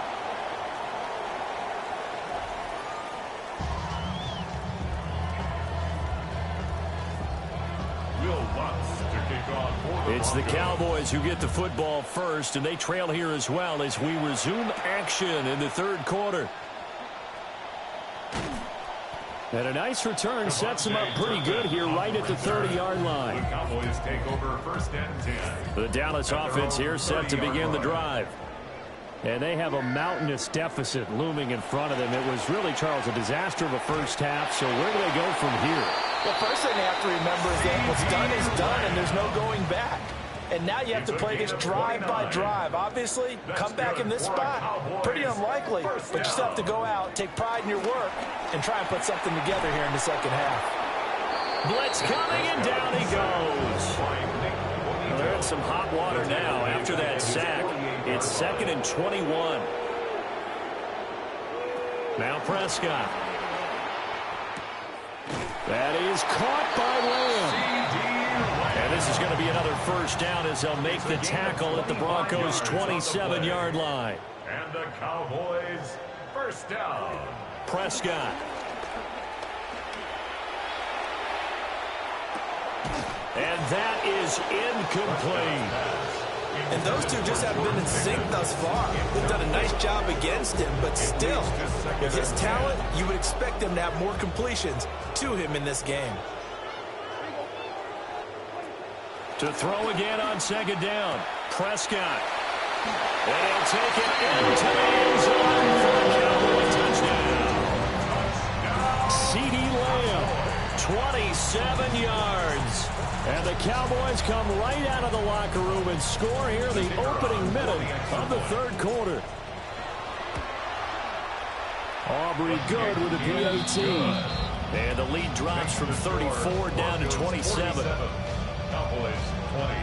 It's the Cowboys who get the football first, and they trail here as well as we resume action in the third quarter. And a nice return sets them up pretty good here right at the 30-yard line. The Cowboys take over first and 10. The Dallas offense here set to begin the drive. And they have a mountainous deficit looming in front of them. It was really, Charles, a disaster of a first half, so where do they go from here? The first thing they have to remember is that what's done is done, and there's no going back. And now you have to play this drive by drive. Obviously, come back in this spot, pretty unlikely, but you still have to go out, take pride in your work, and try and put something together here in the second half. Blitz coming, and down he goes. Well, they're in some hot water now after that sack. It's 2nd and 21. Now Prescott. That is caught by Lamb. And this is going to be another first down as they'll make the tackle at the Broncos' 27-yard line. And the Cowboys first down. Prescott. And that is incomplete. And those two just haven't been in sync thus far. They've done a nice job against him, but still, with his talent, you would expect them to have more completions to him in this game. To throw again on second down, Prescott. And he'll take it into the end zone for a Cowboy touchdown. CeeDee Lamb. 27 yards. And the Cowboys come right out of the locker room and score here in the opening minute of the third quarter. Aubrey good with a PAT. And the lead drops from 34 down to 27. Cowboys 20.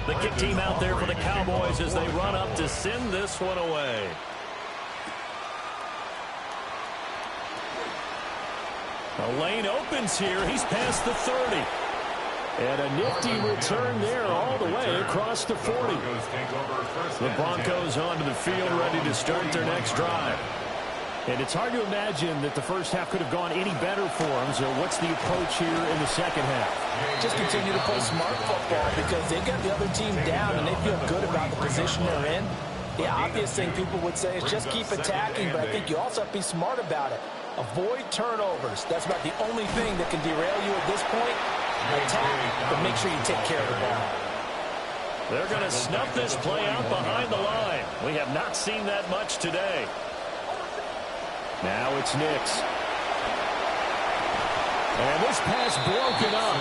The kick team out there for the Cowboys as they run up to send this one away. The lane opens here. He's past the 30. And a nifty return there all the way across the 40. The Broncos onto the field ready to start their next drive. And it's hard to imagine that the first half could have gone any better for them. So what's the approach here in the second half? Just continue to play smart football because they got the other team down and they feel good about the position they're in. The obvious thing people would say is just keep attacking, but I think you also have to be smart about it. Avoid turnovers. That's about the only thing that can derail you at this point. Attack, but make sure you take care of the ball. They're going to snuff this play out behind the line. We have not seen that much today. Now it's Nix. And this pass broken up.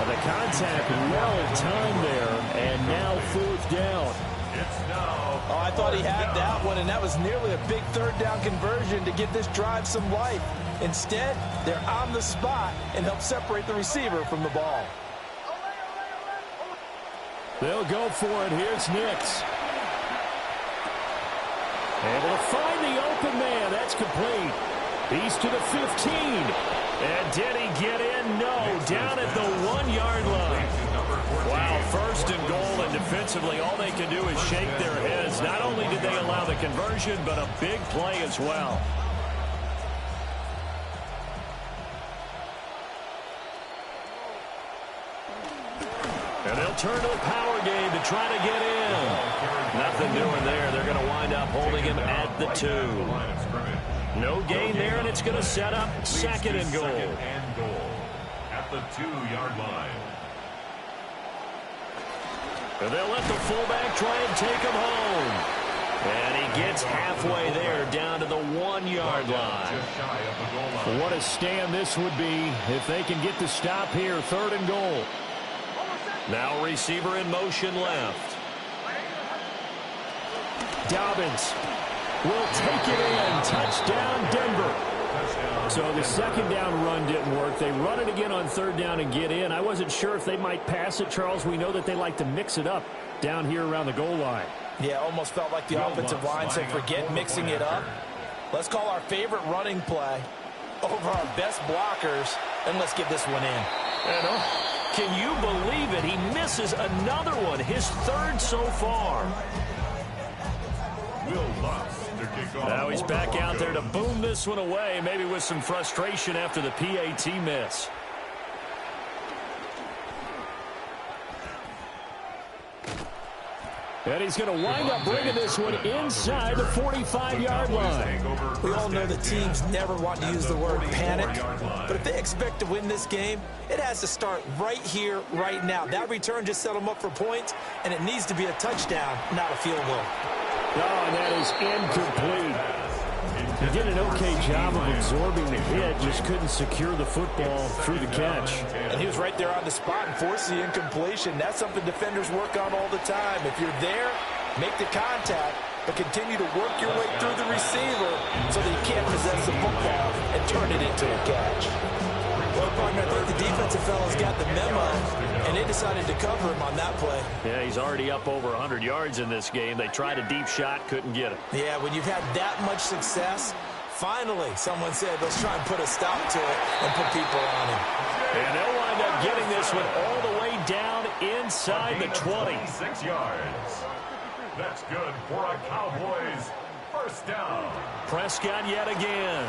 The contact well timed there, and now fourth down. Oh, I thought he had that one, and that was nearly a big third down conversion to give this drive some life. Instead, they're on the spot and help separate the receiver from the ball. They'll go for it. Here's Nix. Able to find the open man. That's complete. He's to the 15. And did he get in? No. Down at the 1-yard line. Wow, first and goal, and defensively all they can do is shake their heads. Not only did they allow the conversion, but a big play as well. And they'll turn to the power game to try to get in. Nothing doing there. They're going to wind up holding him at the 2. No gain there, and it's going to set up second and goal. At the 2-yard line. And they'll let the fullback try and take him home. And he gets halfway there, down to the 1-yard line. What a stand this would be if they can get the stop here, third and goal. Now receiver in motion left. Dobbins will take it in. Touchdown, Denver. So the second down run didn't work. They run it again on third down and get in. I wasn't sure if they might pass it, Charles. We know that they like to mix it up down here around the goal line. Yeah, almost felt like the offensive line said, forget mixing it up. Let's call our favorite running play over our best blockers, and let's get this one in. And can you believe it? He misses another one, his third so far. Now he's back out there to boom this one away, maybe with some frustration after the PAT miss. And he's going to wind up bringing this one inside the 45-yard line. We all know that teams never want to use the word panic, but if they expect to win this game, it has to start right here, right now. That return just set them up for points, and it needs to be a touchdown, not a field goal. Oh, and that is incomplete. He did an okay job of absorbing the hit, just couldn't secure the football through the catch. And he was right there on the spot and forced the incompletion. That's something defenders work on all the time. If you're there, make the contact, but continue to work your way through the receiver so that you can't possess the football and turn it into a catch. Well, partner, I think the defensive fellas got the memo, and they decided to cover him on that play. Yeah, he's already up over 100 yards in this game. They tried a deep shot, couldn't get it. Yeah, when you've had that much success, finally someone said, let's try and put a stop to it and put people on him. And they'll wind up getting this one all the way down inside the 20. 6 yards. That's good for a Cowboys first down. Prescott yet again.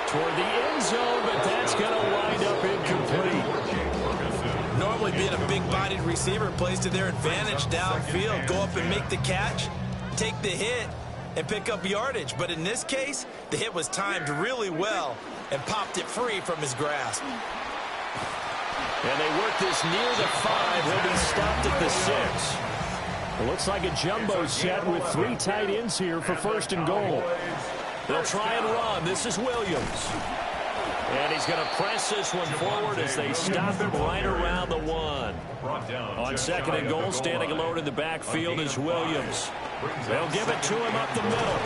Toward the end zone, but that's going to wind up incomplete. Normally being a big-bodied receiver plays to their advantage downfield. Go up and make the catch, take the hit, and pick up yardage. But in this case, the hit was timed really well and popped it free from his grasp. And they work this near the 5. He'll be stopped at the 6. It looks like a jumbo set with 3 tight ends here for first and goal. They'll try and run. This is Williams. And he's going to press this one forward as they stop him right around the 1. On second and goal, standing alone in the backfield is Williams. They'll give it to him up the middle.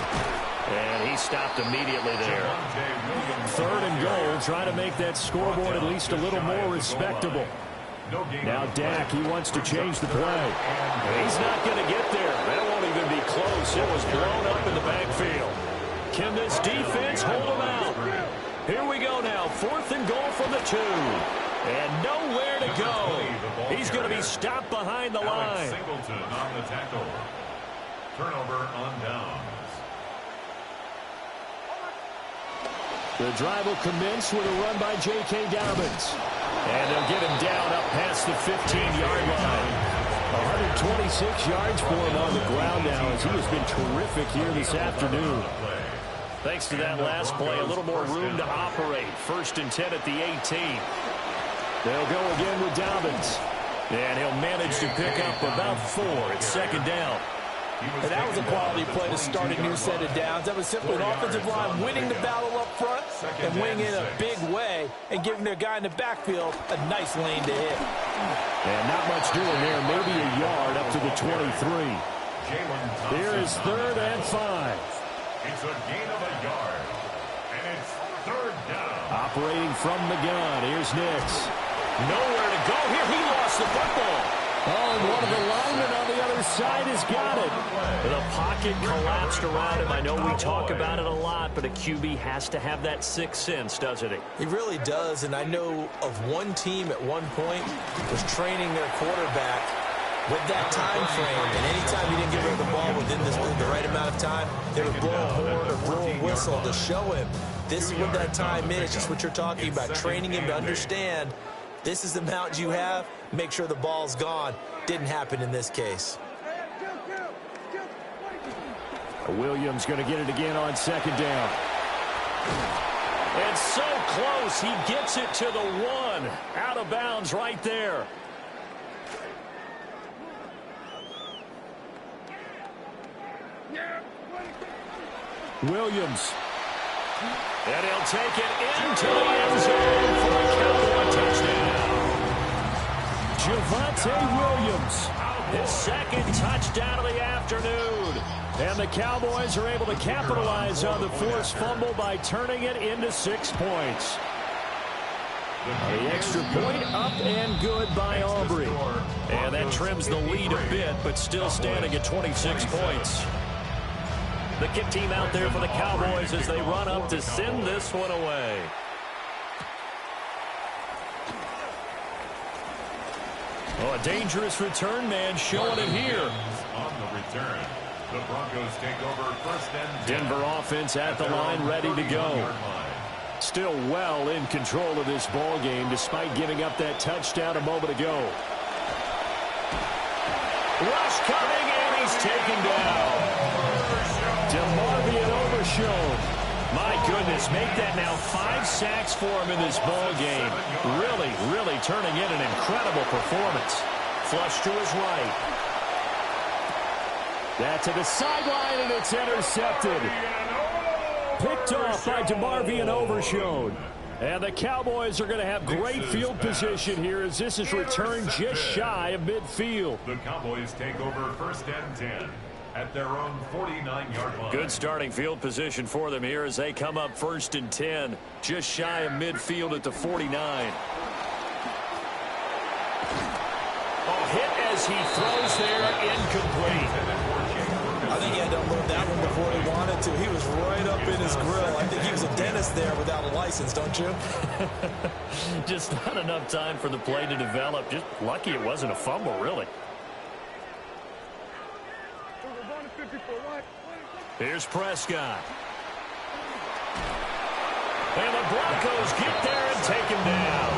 And he stopped immediately there. Third and goal, trying to make that scoreboard at least a little more respectable. Now Dak, he wants to change the play. He's not going to get there. That won't even be close. It was blown up in the backfield. Can this defense hold him out? Here we go now. Fourth and goal from the 2. And nowhere to go. He's going to be stopped behind the line. Singleton on the tackle. Turnover on downs. The drive will commence with a run by J.K. Dobbins. And they'll get him down up past the 15-yard line. 126 yards for him on the ground now as he has been terrific here this afternoon. Thanks to that last play, a little more room to operate. First and 10 at the 18. They'll go again with Dobbins. And he'll manage to pick up about 4. It's second down. And that was a quality play to start a new set of downs. That was simply an offensive line winning the battle up front and winning in a big way and giving their guy in the backfield a nice lane to hit. And not much doing there. Maybe a yard up to the 23. Here is third and 5. It's a gain of a yard. And it's third down. Operating from the gun. Here's Nix. Nowhere to go here. He lost the football. Oh, and one of the linemen on the other side has got it. The pocket collapsed around him. I know we talk about it a lot, but a QB has to have that sixth sense, doesn't he? He really does, and I know of one team at one point was training their quarterback with that time frame, and anytime he didn't give her the ball within the right amount of time, they would blow a horn or blow a whistle to show him this is what that time is. Just what you're talking about, training him to understand this is the amount you have. Make sure the ball's gone. Didn't happen in this case. Williams going to get it again on second down. And so close. He gets it to the 1. Out of bounds right there. Williams. And he'll take it into the end zone for a Cowboy touchdown. Javonte Williams. His second touchdown of the afternoon. And the Cowboys are able to capitalize on the forced fumble by turning it into 6 points. The extra point up and good by Aubrey. And that trims the lead a bit, but still standing at 26 points. The kick team out there for the Cowboys as they run up to send this one away. Oh, a dangerous return man showing it here. On the return, the Broncos take over first and 10. Denver offense at the line, ready to go. Still well in control of this ball game despite giving up that touchdown a moment ago. Rush coming, and he's taken down. DeMarvion Overshown. My goodness, make that now 5 sacks for him in this ball game. Really turning in an incredible performance. Flush to his right. That to the sideline, and it's intercepted. Picked off by DeMarvion Overshown. And the Cowboys are going to have great field position here as this is returned just shy of midfield. The Cowboys take over first and 10 at their own 49-yard line. Good starting field position for them here as they come up first and 10, just shy of midfield at the 49. Oh, hit as he throws there, incomplete. I think he had to unload that one before he wanted to. He was right up in his grill. I think he was a dentist there without a license, don't you? Just not enough time for the play to develop. Just lucky it wasn't a fumble, really. Here's Prescott. And the Broncos get there and take him down.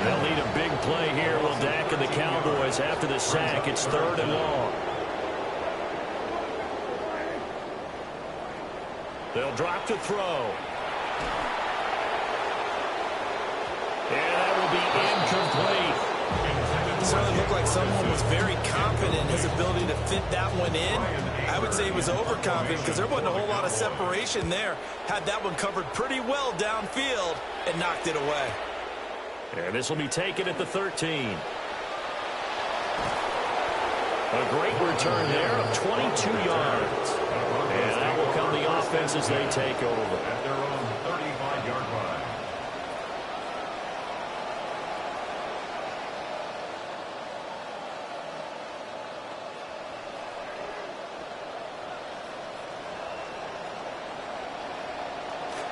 They'll need a big play here. Will Dak and the Cowboys after the sack. It's third and long. They'll drop to throw. And that will be incomplete. It certainly looked like someone was very confident in his ability to fit that one in. I would say he was overconfident because there wasn't a whole lot of separation there. Had that one covered pretty well downfield and knocked it away. And this will be taken at the 13. A great return there of 22 yards. And that will come the offense as they take over. At their own 35-yard line.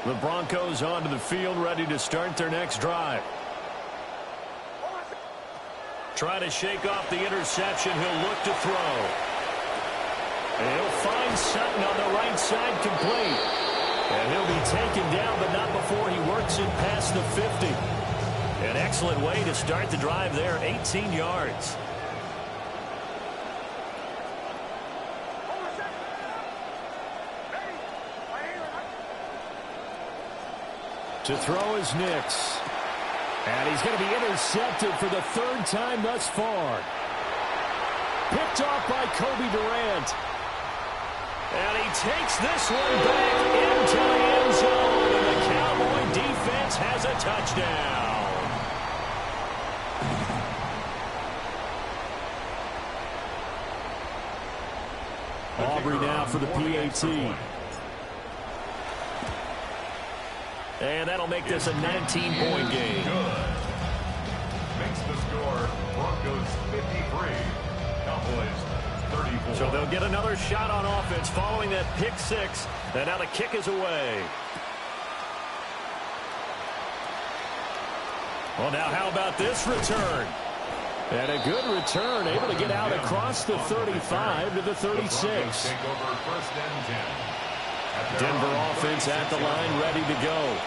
The Broncos onto the field, ready to start their next drive. Try to shake off the interception. He'll look to throw. And he'll find Sutton on the right side, complete. And he'll be taken down, but not before he works it past the 50. An excellent way to start the drive there, 18 yards. To throw is Nix. And he's going to be intercepted for the third time thus far. Picked off by Kobe Durant. And he takes this one back into the end zone. And the Cowboy defense has a touchdown. Aubrey now for the PAT. And that'll make this a 19-point game. Good. Makes the score Broncos 53, Cowboys 34. So they'll get another shot on offense following that pick six. And now the kick is away. Well, now how about this return? And a good return, able to get out across the 35 to the 36. Take over first and 10. Denver offense at the line, ready to go.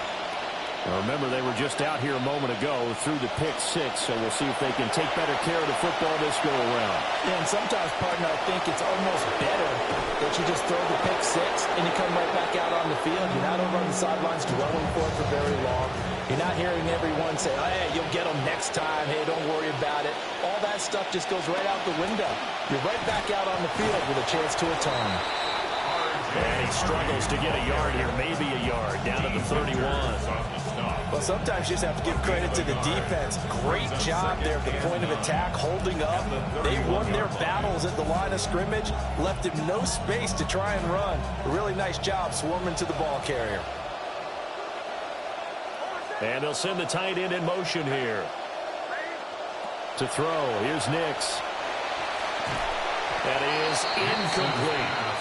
Now remember, they were just out here a moment ago through the pick six, so we'll see if they can take better care of the football this go around. Yeah, and sometimes, partner, I think it's almost better that you just throw the pick six and you come right back out on the field. You're not over on the sidelines dwelling for it for very long. You're not hearing everyone say, oh, hey, you'll get them next time. Hey, don't worry about it. All that stuff just goes right out the window. You're right back out on the field with a chance to atone. And he struggles to get a yard here, maybe a yard, down to the 31. Well, sometimes you just have to give credit to the defense. Great job there at the point of attack, holding up. They won their battles at the line of scrimmage, left him no space to try and run. A really nice job swarming to the ball carrier. And they'll send the tight end in motion here. To throw, here's Nix. That is incomplete.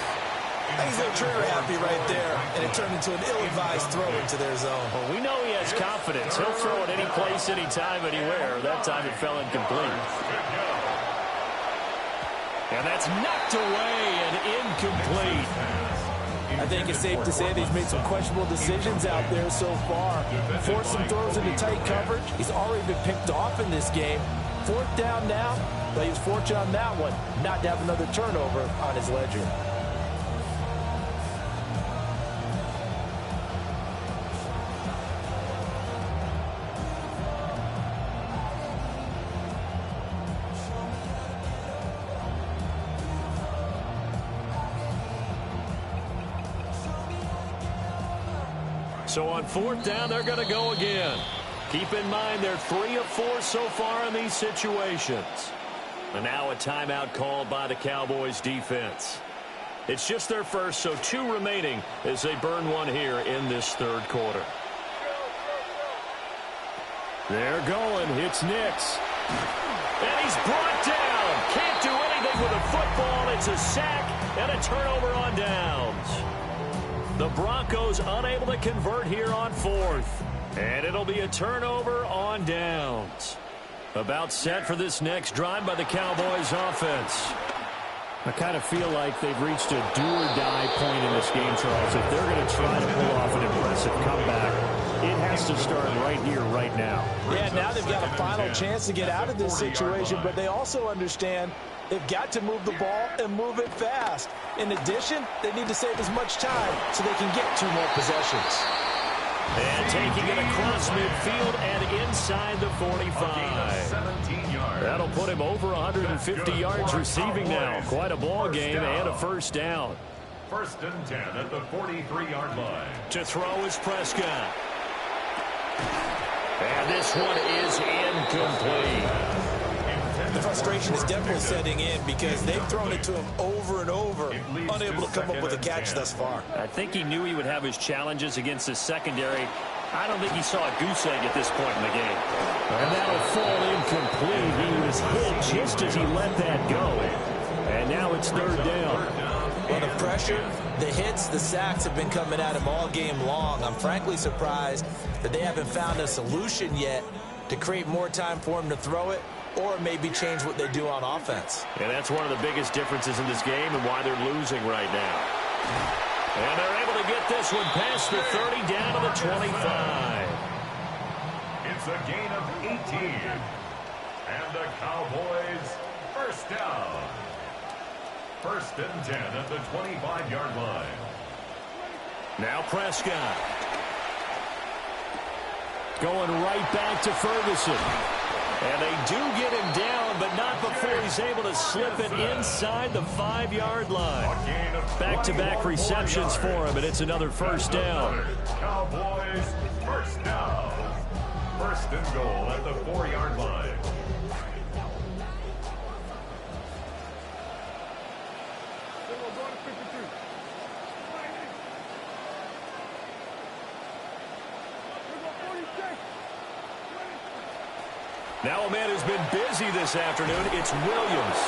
He's a trigger happy right there, and it turned into an ill-advised throw into their zone. Well, we know he has confidence. He'll throw it any place, anytime, anywhere. That time it fell incomplete. And that's knocked away and incomplete. I think it's safe to say that he's made some questionable decisions out there so far. Forced some throws into tight coverage. He's already been picked off in this game. Fourth down now, but he was fortunate on that one not to have another turnover on his ledger. So on fourth down, they're going to go again. Keep in mind, they're 3 of 4 so far in these situations. And now a timeout called by the Cowboys defense. It's just their first, so 2 remaining as they burn one here in this third quarter. They're going. It's Nix. And he's brought down. Can't do anything with a football. It's a sack and a turnover on downs. The Broncos unable to convert here on fourth. And it'll be a turnover on downs. About set for this next drive by the Cowboys offense. I kind of feel like they've reached a do-or-die point in this game, Charles. If they're going to try to pull off an impressive comeback, it has to start right here, right now. Yeah, now they've got a final chance to get out of this situation, but they also understand they've got to move the ball and move it fast. In addition, they need to save as much time so they can get 2 more possessions. And taking it across midfield and inside the 45. 17 yards. That'll put him over 150 yards receiving now. Quite a ball game and a first down. First and 10 at the 43-yard line. To throw is Prescott. And this one is incomplete. The frustration is definitely setting in because they've thrown it to him over and over, unable to come up with a catch thus far. I think he knew he would have his challenges against his secondary. I don't think he saw a goose egg at this point in the game. And that'll fall incomplete. He was hit just as he let that go. And now it's third down. Well, the pressure, the hits, the sacks have been coming at him all game long. I'm frankly surprised that they haven't found a solution yet to create more time for him to throw it, or maybe change what they do on offense. And that's one of the biggest differences in this game and why they're losing right now. And they're able to get this one past the 30 down to the 25. It's a gain of 18. And the Cowboys first down. First and 10 at the 25-yard line. Now Prescott. Going right back to Ferguson. And they do get him down, but not before he's able to slip it inside the 5-yard line. Back-to-back receptions for him, and it's another first down. Cowboys first down. First and goal at the 4-yard line. Now a man who's been busy this afternoon, it's Williams.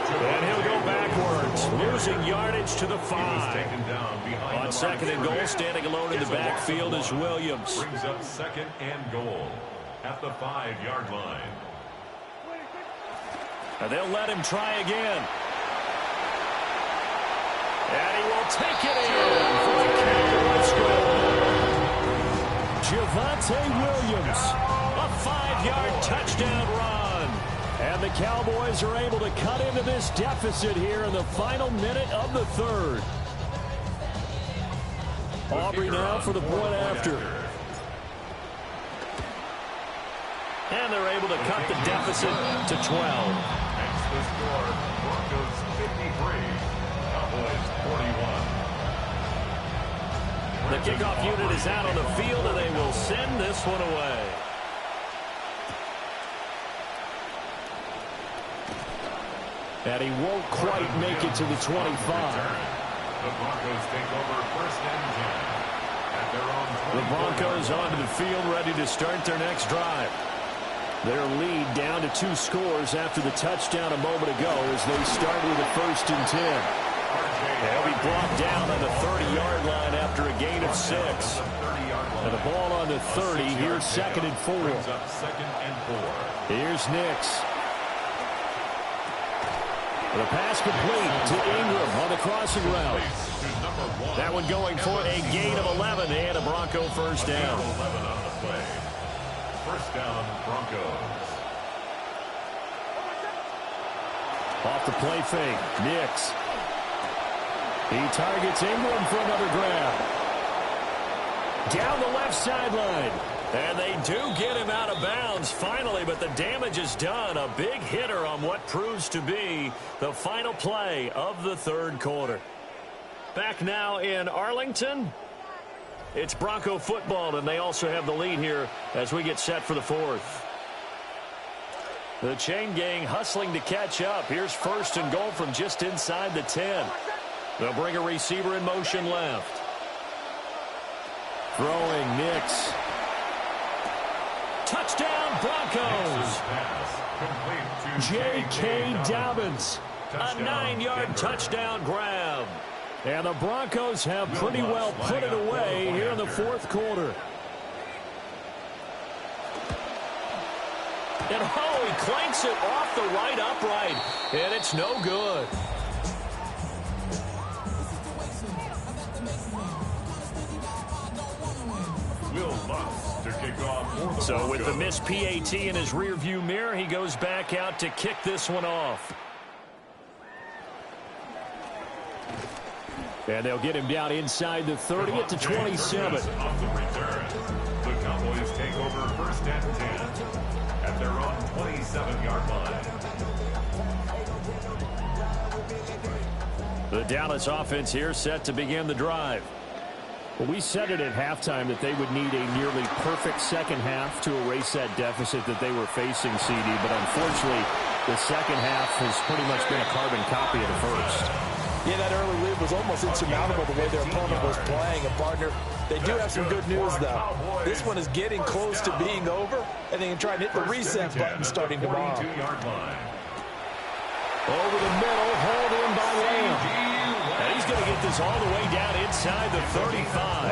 And he'll go backwards, losing yardage to the 5. On second and goal, standing alone in the backfield is Williams. Brings up second and goal at the 5-yard line. And they'll let him try again. And he will take it in for the Cowboys goal. Javonte Williams. A 5-yard touchdown run. And the Cowboys are able to cut into this deficit here in the final minute of the third. Aubrey now for the point after. And they're able to cut the deficit to 12. Makes the score Broncos 53, Cowboys 41. The kickoff unit is out on the field, and they will send this one away. And he won't quite make it to the 25. The Broncos take over first and 10 at their own 24. The Broncos onto the field, ready to start their next drive. Their lead down to 2 scores after the touchdown a moment ago as they start with a first and 10. They'll be brought down on the 30-yard line after a gain of 6. And the ball on the 30. Here's second and 4. Here's Nix. The pass complete to Ingram on the crossing route. That one going for a gain of 11 and a Bronco first down. 11 on the play. First down, Broncos. Off the play fake, Nix. He targets Ingram for another grab. Down the left sideline. And they do get him out of bounds finally, but the damage is done. A big hitter on what proves to be the final play of the third quarter. Back now in Arlington. It's Bronco football, and they also have the lead here as we get set for the fourth. The chain gang hustling to catch up. Here's first and goal from just inside the 10. They'll bring a receiver in motion left. Throwing Nix. Touchdown Broncos. J.K. Dobbins. A 9-yard touchdown grab. And the Broncos have pretty well put it away here in the fourth quarter. And oh, he clanks it off the right upright. And it's no good. Will Lutz to kick off for the So with the Broncos. missed PAT in his rearview mirror, he goes back out to kick this one off. And they'll get him down inside the 30 at the 27. On the return, the Cowboys take over 1st and 10 at their own 27-yard line. The Dallas offense here set to begin the drive. Well, we said it at halftime that they would need a nearly perfect second half to erase that deficit that they were facing, CD. But unfortunately, the second half has pretty much been a carbon copy of the first. Yeah, that early lead was almost insurmountable the way their opponent was playing. And, partner, they do have some good news, though. This one is getting close to being over, and they can try and hit the reset button starting tomorrow. Over the middle, hauled in by Lamb. And he's going to get this all the way down inside the 35.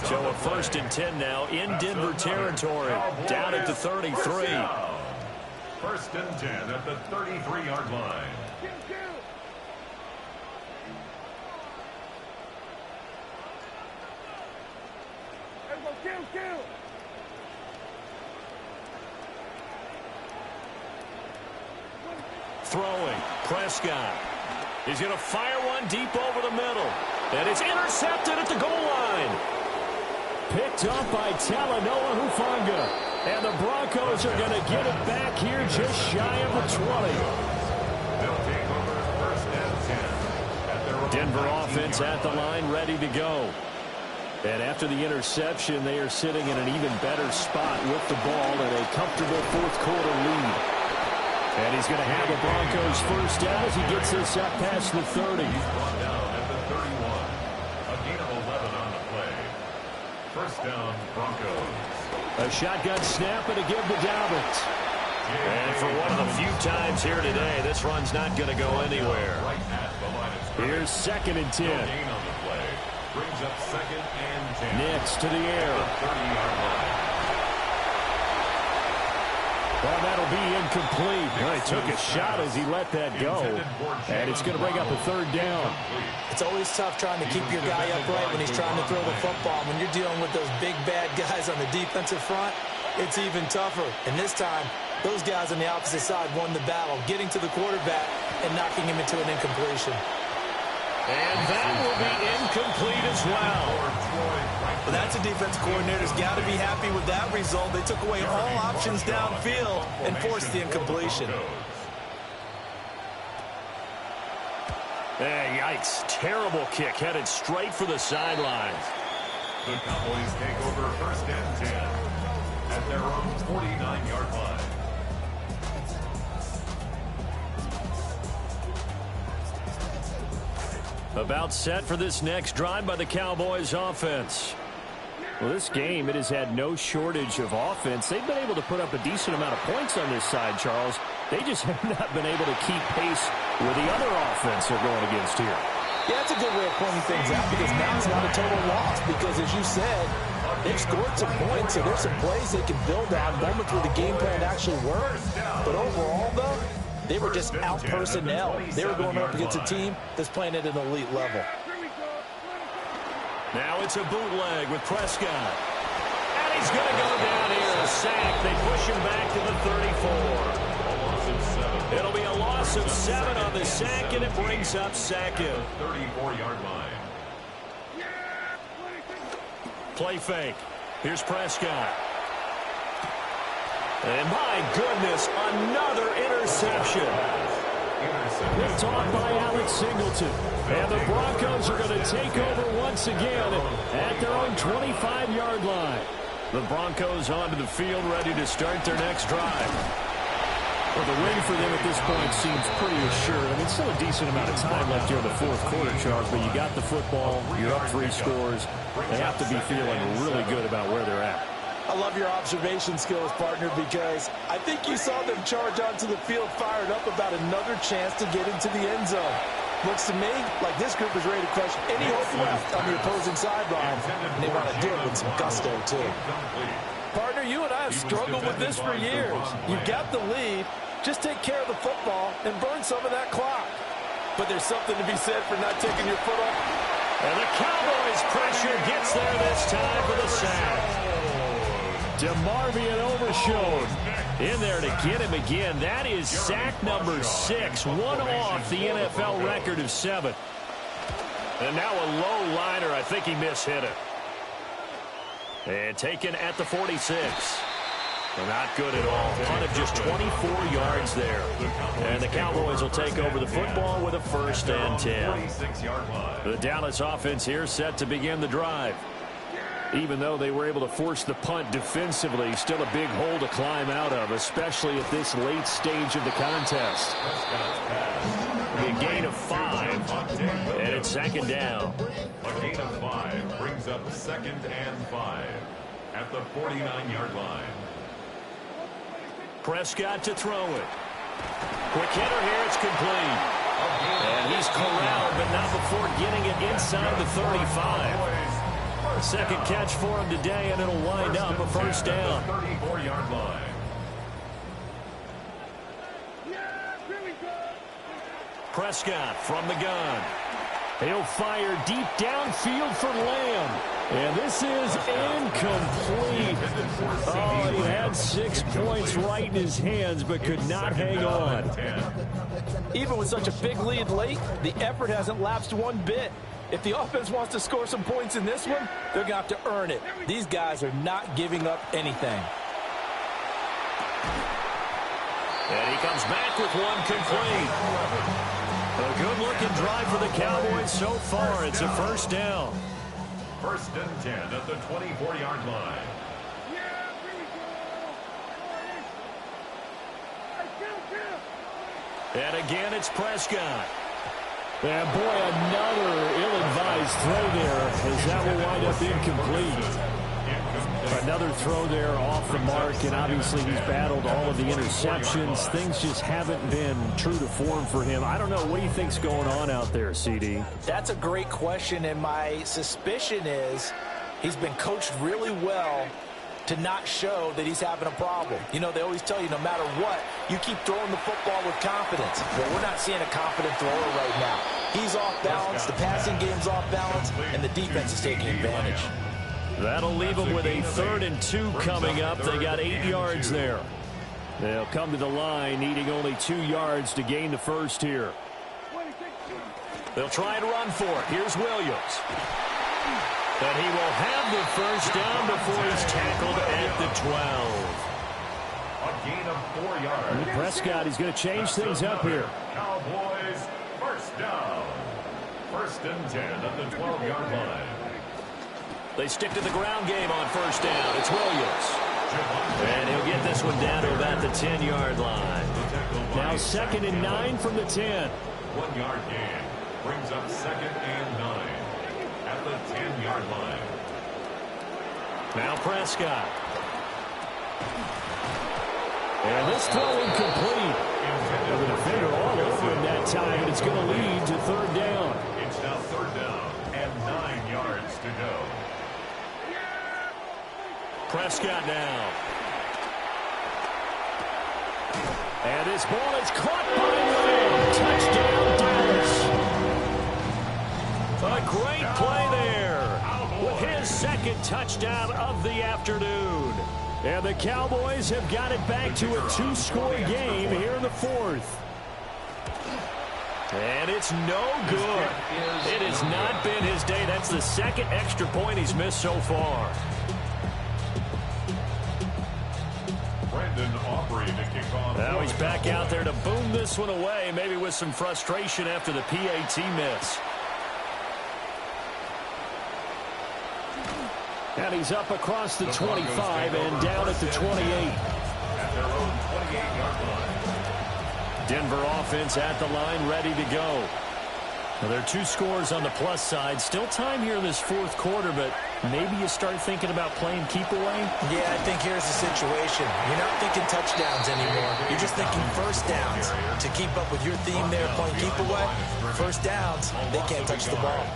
So a 1st and 10 now in Denver territory, down at the 33. 1st and 10 at the 33-yard line. Throwing, Prescott. He's going to fire one deep over the middle. And it's intercepted at the goal line. Picked up by Talanoa Hufanga. And the Broncos are going to get it back here just shy of the 20. They'll take over 1st and 10 at their own Denver offense at the line, ready to go. And after the interception, they are sitting in an even better spot with the ball and a comfortable 4th quarter lead. And he's going to have the Broncos 1st down as he gets this up past the 30. He's brought down at the 31. A gain of 11 on the play. 1st down, Broncos. A shotgun snap and a give to Dobbins. And for one of the few times here today, this run's not going to go anywhere. Right at the line of scrimmage. Here's 2nd and 10. No gain on the play. Brings up 2nd and 10. Nix to the air. At the 30-yard line. Well, that'll be incomplete. Well, he took a shot as he let that go. And it's going to bring up a 3rd down. It's always tough trying to keep your guy upright when he's trying to throw the football. When you're dealing with those big, bad guys on the defensive front, it's even tougher. And this time, those guys on the opposite side won the battle, getting to the quarterback and knocking him into an incompletion. And that will be incomplete as well. Well, that's a defense coordinator's got to be happy with that result. They took away all options downfield and forced the incompletion. Hey, yikes. Terrible kick headed straight for the sidelines. The Cowboys take over 1st and 10 at their own 49-yard line. About set for this next drive by the Cowboys offense. Well, this game, it has had no shortage of offense. They've been able to put up a decent amount of points on this side, Charles. They just have not been able to keep pace with the other offense they're going against here. Yeah, that's a good way of pointing things out because now it's not a total loss because, as you said, they've scored some points, so there's some plays they can build on, moments where the game plan actually worked. But overall, though, they were just out personnel. They were going up against a team that's playing at an elite level. Now it's a bootleg with Prescott. And he's going to go down here. A sack. They push him back to the 34. It'll be a loss of 7 on the sack, and it brings up 2nd. 34-yard line. Play fake. Here's Prescott. And my goodness, another interception. Picked off by Alex Singleton. And the Broncos are going to take over once again at their own 25-yard line. The Broncos onto the field ready to start their next drive. Well, the win for them at this point seems pretty assured. I mean, still a decent amount of time left here in the 4th quarter, Charles, but you got the football, you're up 3 scores. They have to be feeling really good about where they're at. I love your observation skills, partner, because I think you saw them charge onto the field fired up about another chance to get into the end zone. Looks to me like this group is ready to crush any hope left on the opposing sideline, and they want to do it with some gusto, too. Partner, you and I have struggled with this for years. You've got the lead. Just take care of the football and burn some of that clock. But there's something to be said for not taking your foot off. And the Cowboys' pressure gets there this time for the sack. DeMarvion Overshown in there to get him again. That is sack number 6, one off the NFL record of 7. And now a low liner. I think he mishit it. And taken at the 46. Not good at all. Punt of just 24 yards there. And the Cowboys will take over the football with a 1st and 10. The Dallas offense here set to begin the drive. Even though they were able to force the punt defensively, still a big hole to climb out of, especially at this late stage of the contest. A gain of 5, and it's 2nd down. A gain of 5 brings up 2nd and 5 at the 49-yard line. Prescott to throw it. Quick hitter here, it's complete. And he's corralled, but not before getting it inside the 35. Second catch for him today, and it'll wind up a 1st down. 34-yard line. Prescott from the gun. He'll fire deep downfield for Lamb. And this is incomplete. Oh, he had 6 points right in his hands, but could not hang on. Even with such a big lead late, the effort hasn't lapsed one bit. If the offense wants to score some points in this one, they're going to have to earn it. These guys are not giving up anything. And he comes back with one complete. A good-looking drive for the Cowboys so far. It's a 1st down. 1st and 10 at the 24-yard line. And again, it's Prescott. And boy, another ill-advised throw there, as that will wind up incomplete. Another throw there off the mark, and obviously he's battled all of the interceptions. Things just haven't been true to form for him. I don't know. What do you think's going on out there, CD? That's a great question, and my suspicion is he's been coached really well to not show that he's having a problem. You know, they always tell you no matter what, you keep throwing the football with confidence. Well, we're not seeing a confident thrower right now. He's off balance, the passing game's off balance, and the defense is taking advantage. That'll leave them with a 3rd and 2 coming up. They got 8 yards there. They'll come to the line, needing only 2 yards to gain the 1st here. They'll try and run for it. Here's Williams. And he will have the 1st down before he's tackled at the 12. A gain of 4 yards. And Prescott, he's going to change things up here. Cowboys 1st down. 1st and 10 at the 12-yard line. They stick to the ground game on 1st down. It's Williams. And he'll get this one down to about the 10-yard line. Now 2nd and 9 from the 10. 1-yard gain brings up 2nd and 9 at the 10-yard line. Now Prescott. And this throw incomplete. And the defender all over him that time, and it's going to lead to 3rd down. It's now 3rd down and 9 yards to go. Prescott now. And this ball is caught by Lamb. Touchdown, Dallas. A great play there with his 2nd touchdown of the afternoon. And the Cowboys have got it back to a 2-score game here in the 4th. And it's no good. It has not been his day. That's the 2nd extra point he's missed so far. Now he's back out there to boom this one away, maybe with some frustration after the PAT miss. And he's up across the 25 and down at the 28. Denver offense at the line, ready to go. Well, there are 2 scores on the plus side. Still time here in this 4th quarter, but maybe you start thinking about playing keep away? Yeah, I think here's the situation. You're not thinking touchdowns anymore. You're just thinking 1st downs. To keep up with your theme there, playing keep away, 1st downs, they can't touch the ball.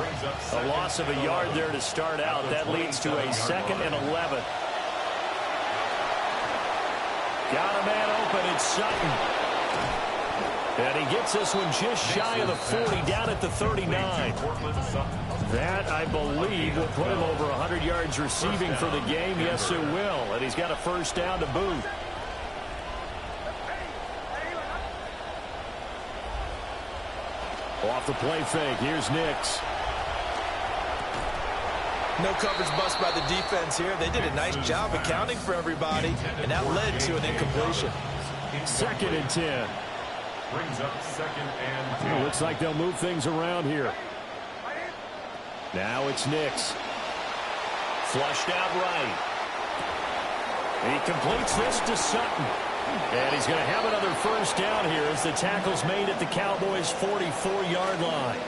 A loss of a yard there to start out. That leads to a 2nd and 11. Got a man open. It's Sutton. And he gets this one just shy of the 40, down at the 39. That, I believe, will put him over 100 yards receiving for the game. Yes, it will. And he's got a 1st down to boot. Off the play fake, here's Nix. No coverage bust by the defense here. They did a nice job accounting for everybody, and that led to an incompletion. 2nd and 10. Brings up 2nd and 10. It looks like they'll move things around here. Now it's Nix. Flushed out right. He completes this to Sutton. And he's going to have another first down here as the tackle's made at the Cowboys' 44-yard line.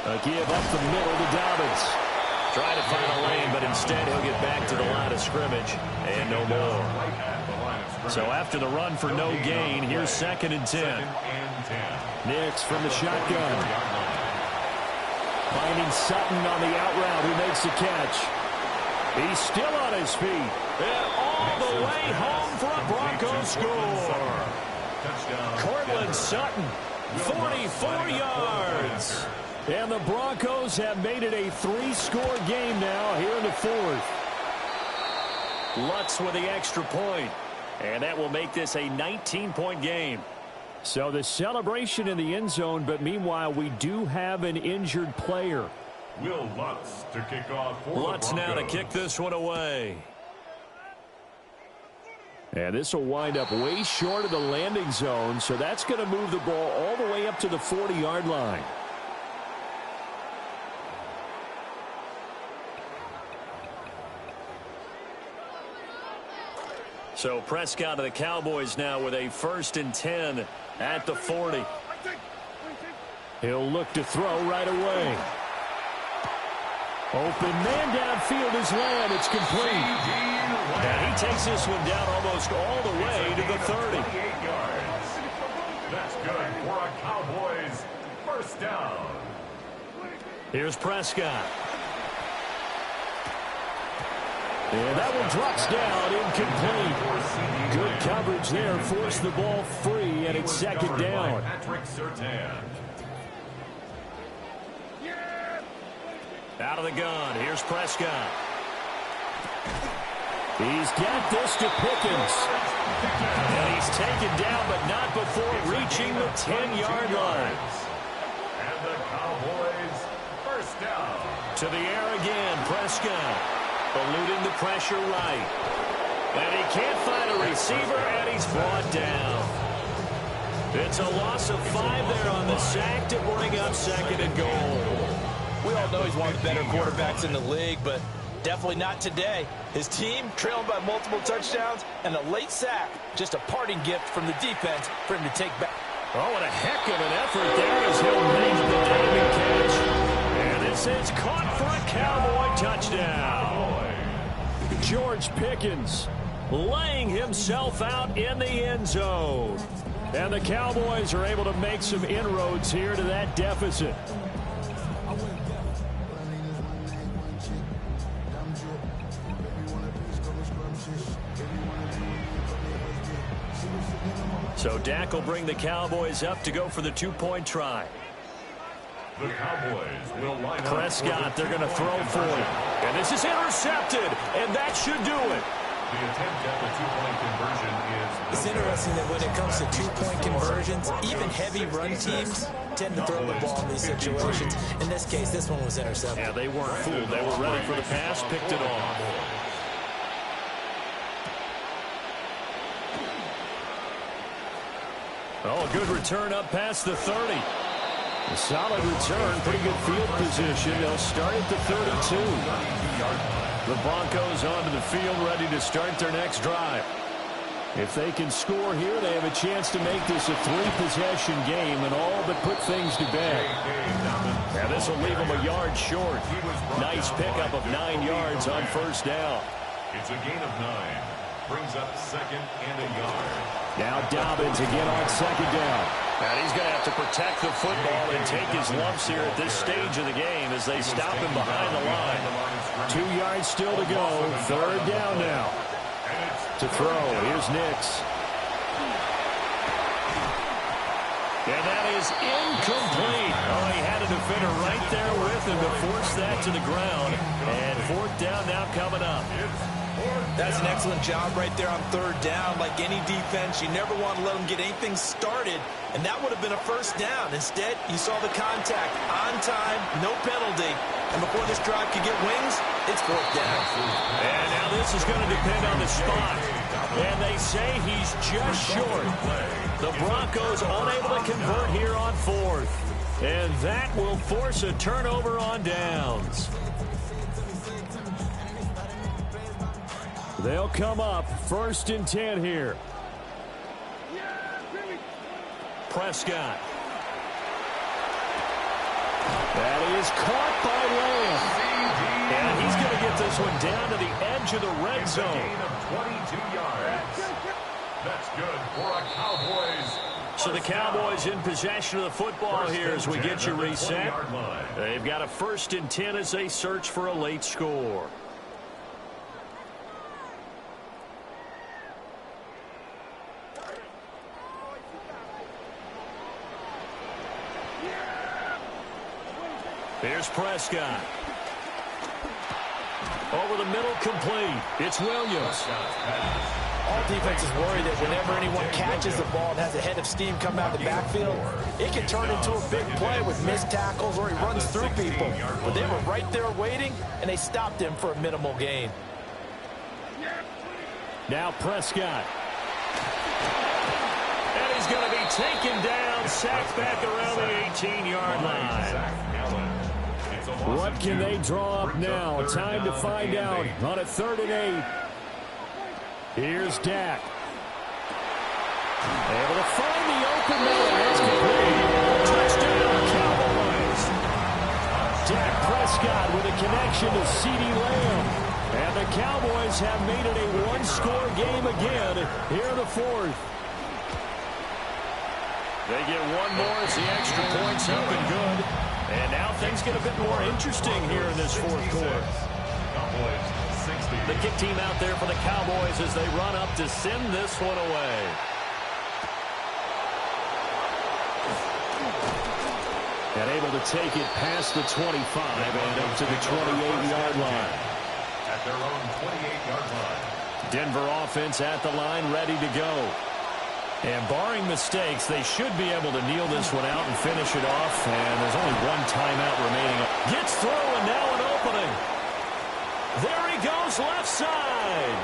A give up the middle to Dobbins. Trying to find a lane, but instead he'll get back to the line of scrimmage and no more. So after the run for no gain, here's 2nd and 10. Nix from the shotgun. Finding Sutton on the out route, who makes the catch. He's still on his feet. And all the way home for a Broncos score. Courtland Sutton, 44 yards. And the Broncos have made it a 3-score game now here in the 4th. Lutz with the extra point. And that will make this a 19-point game. So the celebration in the end zone, but meanwhile we do have an injured player. Will Lutz to kick off for Lutz now to kick this one away. And this will wind up way short of the landing zone, so that's going to move the ball all the way up to the 40-yard line. So Prescott of the Cowboys now with a 1st and 10 at the 40. He'll look to throw right away. Open man downfield is Lamb. It's complete. And he takes this one down almost all the way to the 30. That's good for a Cowboys first down. Here's Prescott. And that one drops down, incomplete. Good coverage there, forced the ball free, and it's 2nd down. Patrick Surtain. Out of the gun, here's Prescott. He's got this to Pickens. And he's taken down, but not before reaching the 10-yard line. And the Cowboys first down. To the air again, Prescott. Eluding the pressure right. And he can't find a receiver, and he's brought down. It's a loss of 5 there on the sack to bring up 2nd and goal. We all know he's one of the better quarterbacks in the league, but definitely not today. His team trailing by multiple touchdowns, and a late sack, just a parting gift from the defense for him to take back. Oh, what a heck of an effort there as he'll make the diving catch. And this is caught for a Cowboy touchdown. George Pickens laying himself out in the end zone. And the Cowboys are able to make some inroads here to that deficit. So Dak will bring the Cowboys up to go for the 2-point try. The Cowboys will line up. Prescott, they're going to throw for him. And this is intercepted, and that should do it. The attempt at the 2-point conversion is... It's interesting that when it comes to 2-point conversions, even heavy run teams tend to throw the ball in these situations. In this case, this one was intercepted. Yeah, they weren't fooled. They were ready for the pass, picked it off. Oh, a good return up past the 30. A solid return, pretty good field position. They'll start at the 32. The Broncos onto the field, ready to start their next drive. If they can score here, they have a chance to make this a 3-possession game and all but put things to bed. Yeah, this will leave them a yard short. Nice pickup of 9 yards on first down. It's a gain of 9. Brings up 2nd and a yard. Now Dobbins again on 2nd down. And he's going to have to protect the football and take his lumps here at this stage of the game as they stop him behind the line. 2 yards still to go. 3rd down now. To throw, here's Nix. And that is incomplete. Oh, he had a defender right there with him to force that to the ground. And fourth down now coming up. That's an excellent job right there on third down. Like any defense, you never want to let them get anything started, and that would have been a first down. Instead, you saw the contact on time, no penalty, and before this drive could get wings, it's fourth down. And now this is going to depend on the spot. And they say he's just short. The Broncos unable to convert here on fourth. And that will force a turnover on downs. They'll come up first and 10 here. Prescott. That is caught by Lamb. And he's going to get this one down to the edge of the red zone. Gain of 22 yards. That's good for a Cowboys. So the Cowboys in possession of the football here as we get you reset. They've got a first and 10 as they search for a late score. Here's Prescott. Over the middle, complete. It's Williams. All defenses worry that whenever anyone catches the ball and has a head of steam come out of the backfield, it can turn into a big play with missed tackles or he runs through people. But they were right there waiting, and they stopped him for a minimal gain. Now Prescott. And he's going to be taken down, sacked back around the 18-yard line. What can they draw up now? Time to find out on a 3rd and 8. Here's Dak. Able to find the open man. It's complete. Touchdown, Cowboys. Dak Prescott with a connection to CeeDee Lamb. And the Cowboys have made it a one-score game again here in the 4th. They get one more as the extra point's up and good. And now things get a bit more interesting here in this 4th quarter. The kick team out there for the Cowboys as they run up to send this one away. And able to take it past the 25 and up to the 28-yard line. At their own 28-yard line. Denver offense at the line, ready to go. And barring mistakes, they should be able to kneel this one out and finish it off. And there's only one timeout remaining. Gets through, and now an opening. There he goes, left side.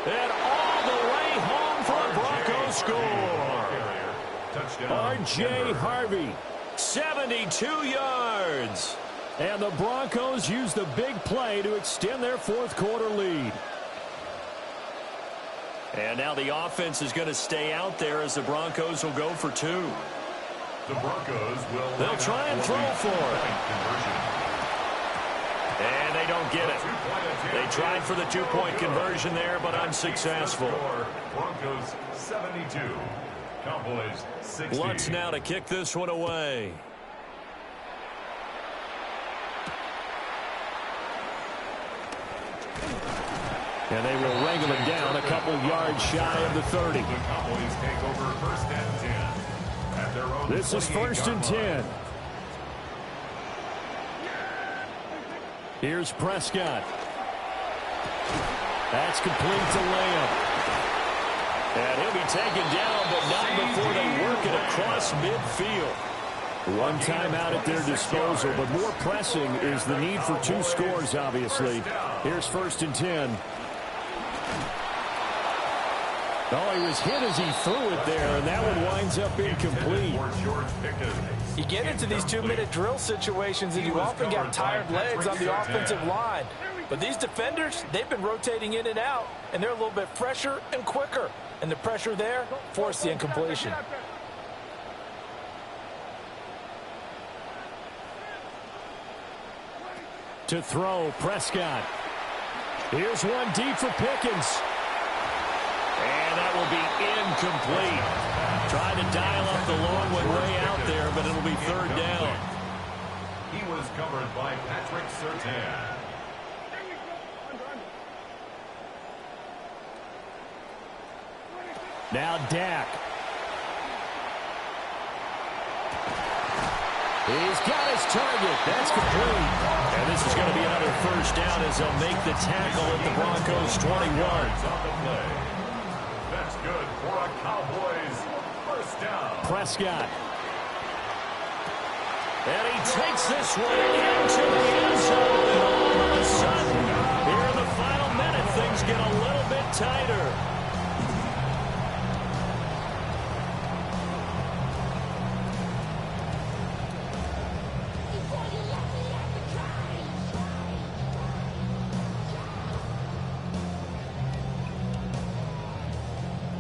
And all the way home for a Broncos score. R.J. Harvey, 72 yards. And the Broncos use the big play to extend their 4th quarter lead. And now the offense is going to stay out there as the Broncos will go for 2. The Broncos will. They'll try and throw for it. And they don't get it. They tried for the 2-point conversion there, but unsuccessful. Broncos 72. Cowboys 60. Lutz now to kick this one away. And they will wrangle him down a couple yards shy of the 30. The Cowboys take over first and 10. At their own This is first and 10. Here's Prescott. That's complete to Lamb. And he'll be taken down, but not before they work it across midfield. One timeout at their disposal, but more pressing is the need for 2 scores, obviously. Here's first and 10. Oh, he was hit as he threw it there, and that one winds up incomplete. You get into these 2-minute drill situations, and you often got tired legs on the offensive line. But these defenders, they've been rotating in and out, and they're a little bit fresher and quicker. And the pressure there forced the incompletion. To throw, Prescott. Here's one deep for Pickens. And that will be incomplete. Trying to dial up the long one way out there, but it'll be 3rd down. He was covered by Patrick Surtain. Now Dak. He's got his target. That's complete. And this is going to be another first down as they'll make the tackle at the Broncos 21. That's good for a Cowboys first down. Prescott. And he takes this one into the end zone. And all of a sudden, here in the final minute, things get a little bit tighter.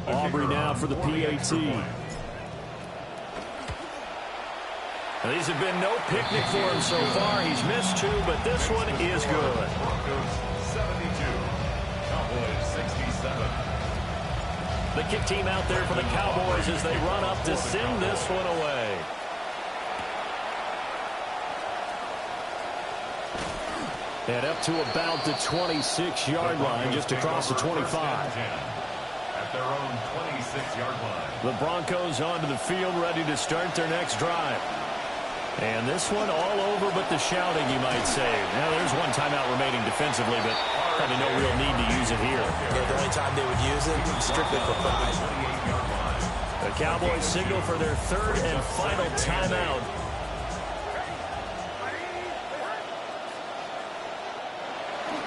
Aubrey now for the PAT. These have been no picnic for him so far. He's missed 2, but this one is good. Broncos 72, Cowboys 67. The kick team out there for the Cowboys as they run up to send this one away. And up to about the 26-yard line, just across the 25. At their own 26-yard line. The Broncos onto the field, ready to start their next drive. And this one all over but the shouting, you might say. Now, there's one timeout remaining defensively, but probably no real need to use it here. Yeah, the only time they would use it, strictly for pride. The Cowboys signal for their third and final timeout.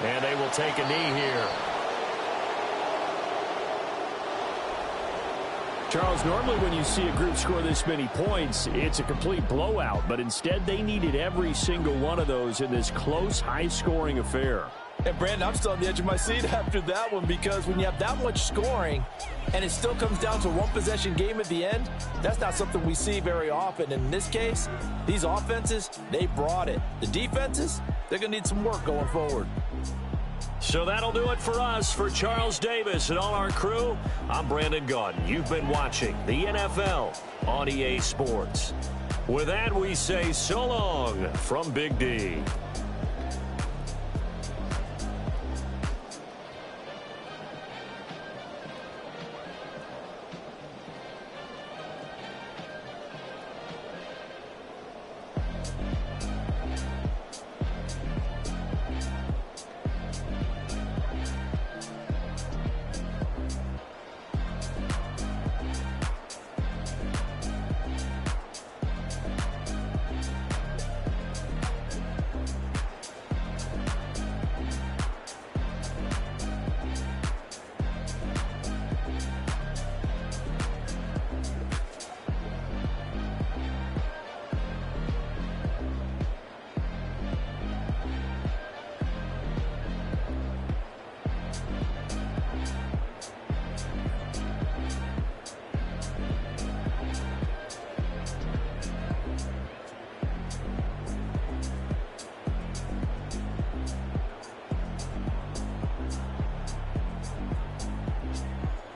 And they will take a knee here. Charles, normally when you see a group score this many points, it's a complete blowout. But instead, they needed every single one of those in this close, high-scoring affair. And, Brandon, I'm still on the edge of my seat after that one because when you have that much scoring and it still comes down to a one-possession game at the end, that's not something we see very often. And in this case, these offenses, they brought it. The defenses, they're going to need some work going forward. So that'll do it for us. For Charles Davis and all our crew, I'm Brandon Gaudin. You've been watching the NFL on EA Sports. With that, we say so long from Big D.